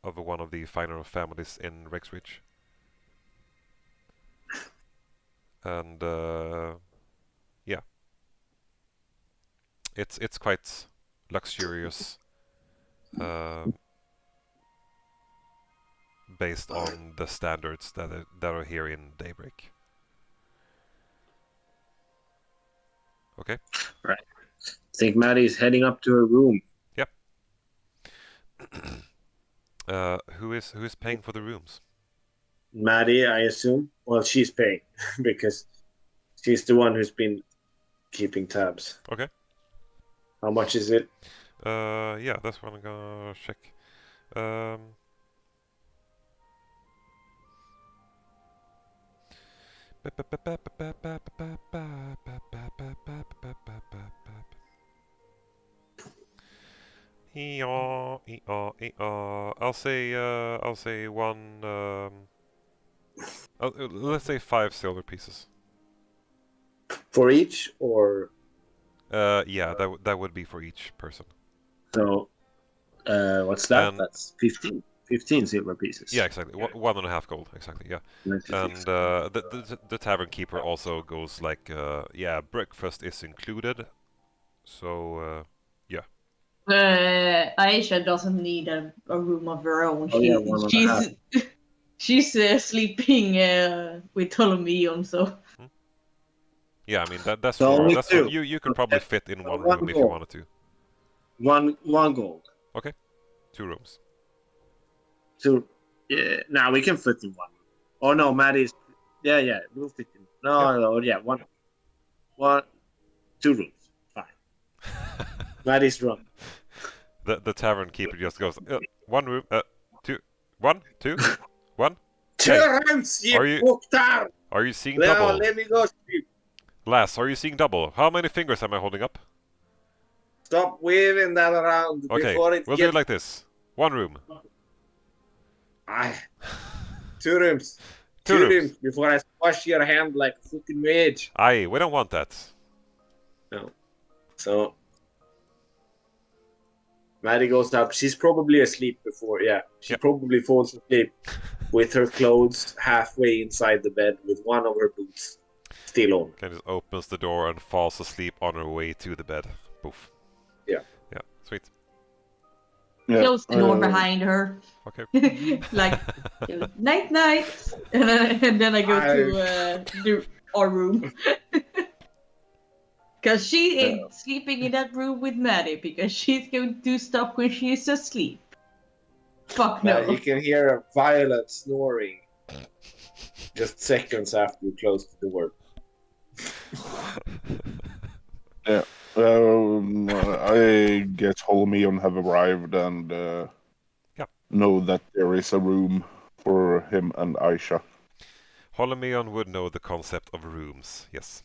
one of the finer families in Rexridge. And yeah, it's quite luxurious, based on the standards that are here in Daybreak. Okay. Right. I think Maddie is heading up to her room. Yep. Who is paying for the rooms? Maddie, I assume. Well, she's paying because she's the one who's been keeping tabs. Okay. How much is it? Yeah, that's what I'm gonna check. I'll say one. Let's say 5 silver pieces. For each, or Yeah, that would be for each person. so? What's that? And That's 15. 15 silver pieces. yeah, exactly. 1.5 gold, exactly. Yeah. 96. And the tavern keeper also goes like, yeah, breakfast is included. So yeah. Aisha doesn't need a room of her own. Oh, yeah, 1.5. She's sleeping with Holimion, so. Yeah, I mean that's So for only that's two. for you could probably fit in one One room if you gold. wanted to. One gold. 2 rooms. Two. Yeah. Now we can fit in one. Oh no, Maddie's. Yeah. We'll fit in. No. Yeah. One. 2 rooms. Fine. Maddie's room. The tavern keeper just goes, 1 room, 2, 1, 2, 1. 2 Hey, rooms. You are you- booked out. Are you seeing No, double? let me go sleep. Lass, are you seeing double? How many fingers am I holding up? Stop waving that around Okay, before it we'll do gets. it like this. 1 room. 2 rooms. 2 2 rooms. rooms before I squash your hand like a fucking mage. Aye, we don't want that. No. So Maddie goes up. She's probably asleep before. Yeah, she Yep. probably falls asleep with her clothes halfway inside the bed with one of her boots still on. Kind of just opens the door and falls asleep on her way to the bed. Poof. Yeah. Yeah, sweet. Yeah, Close the door behind her. Okay. Like, night night. And then I go to our room. Because she ain't sleeping in that room with Maddie because she's going to stop when she's asleep. Fuck no. You can hear a violent snoring just seconds after you close the door. Yeah. I guess Holimion have arrived and know that there is a room for him and Aisha. Holimion would know the concept of rooms, yes.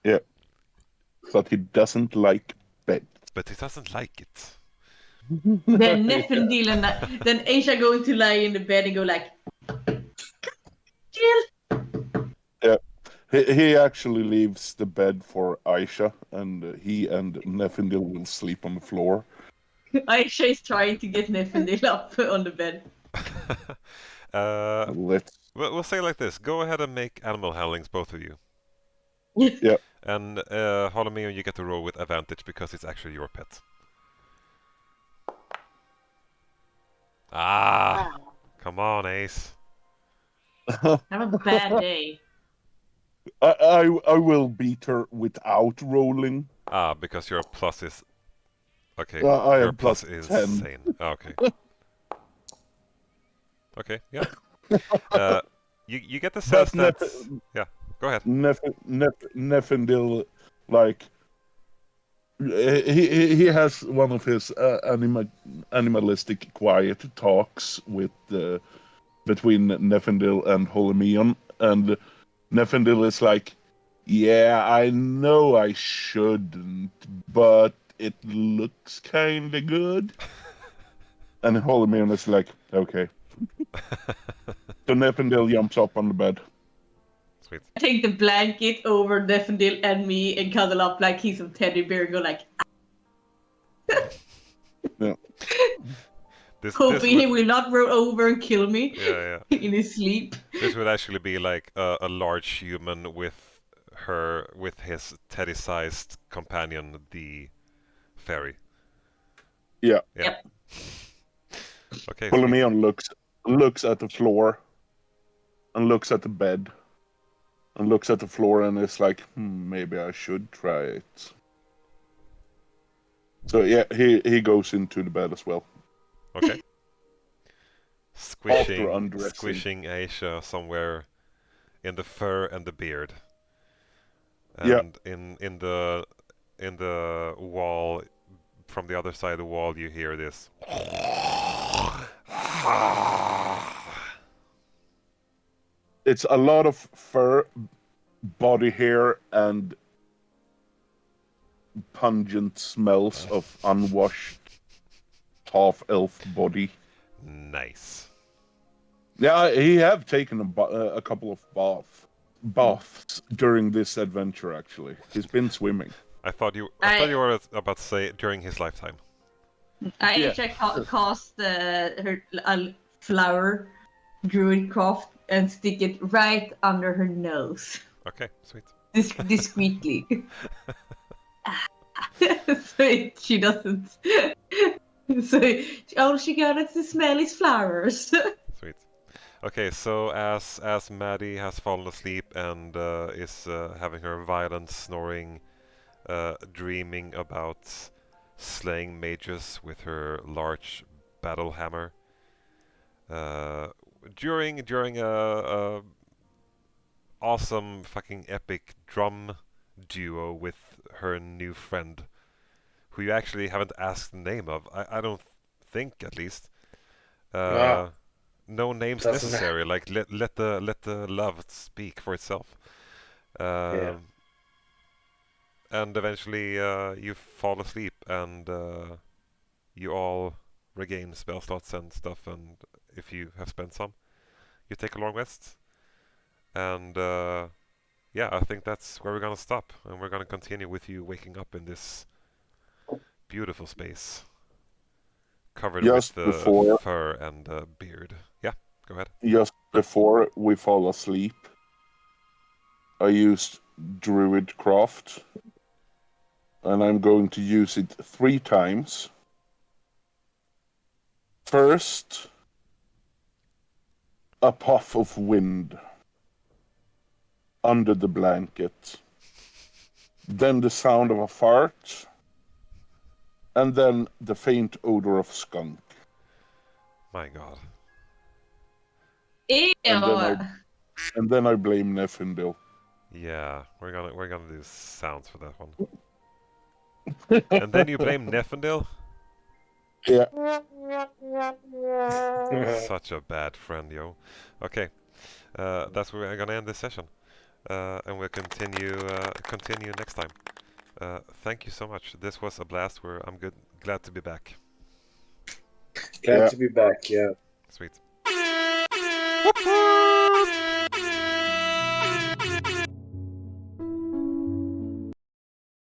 Yeah. But he doesn't like bed. But he doesn't like it. Then Niefindil and then Aisha going to lie in the bed and go like, chill. Yeah. He actually leaves the bed for Aisha, and he and Niefindil will sleep on the floor. Aisha is trying to get Niefindil up on the bed. We'll say it like this. Go ahead and make animal handlings, both of you. Yeah. And Holimion, you get to roll with advantage because it's actually your pet. Come on, Ace. Have a bad day. I will beat her without rolling. Because your plus is... Okay, I your am plus plus is 10. insane. Okay. Okay, yeah. You get the sense that... Yeah, go ahead. Niefindil, like... He has one of his animalistic quiet talks with between Niefindil and Holimion, and Niefindil is like, yeah, I know I shouldn't, but it looks kind of good. And Holimion is like, okay. So Niefindil jumps up on the bed. Sweet. I take the blanket over Niefindil and me and cuddle up like he's a teddy bear and go like, Yeah. hoping he will not roll over and kill me Yeah. in his sleep. This would actually be like a large human with his teddy-sized companion, the fairy. Yeah. Yep. Okay. Sweet. Holimion looks at the floor and looks at the bed and looks at the floor and is like, maybe I should try it. So yeah, he goes into the bed as well. Okay. After undressing. Squishing Aisha somewhere in the fur and the beard. Yeah. And in the wall, from the other side of the wall, you hear this. It's a lot of fur, body hair, and pungent smells of unwashed half-elf body. Nice. Yeah, he have taken a couple of baths during this adventure. Actually, he's been swimming. I thought you were about to say during his lifetime. I actually cast her flower druidcraft and stick it right under her nose. Okay, sweet. Discreetly. So she doesn't. So all she got to smell is flowers. Sweet. Okay, so as Maddie has fallen asleep and is having her violent snoring, dreaming about slaying mages with her large battle hammer, during a awesome fucking epic drum duo with her new friend, who you actually haven't asked the name of. I don't think, at least. No names Doesn't necessary. Like let the love speak for itself. Yeah. And eventually you fall asleep and you all regain spell slots and stuff. And if you have spent some, you take a long rest. And yeah, I think that's where we're gonna stop, and we're gonna continue with you waking up in this beautiful space covered Just with before- fur and beard. Yeah, go ahead. Just before we fall asleep, I used Druidcraft, and I'm going to use it 3 times. First, a puff of wind under the blanket, then the sound of a fart, and then the faint odor of skunk. My God. Ew. And then I blame Niefindil. Yeah, we're gonna do sounds for that one. And then you blame Niefindil? Yeah. Such a bad friend, yo. Okay, that's where we're gonna end this session, and we'll continue next time. Thank you so much. This was a blast. I'm glad to be back. Glad to be back. Yeah. Sweet.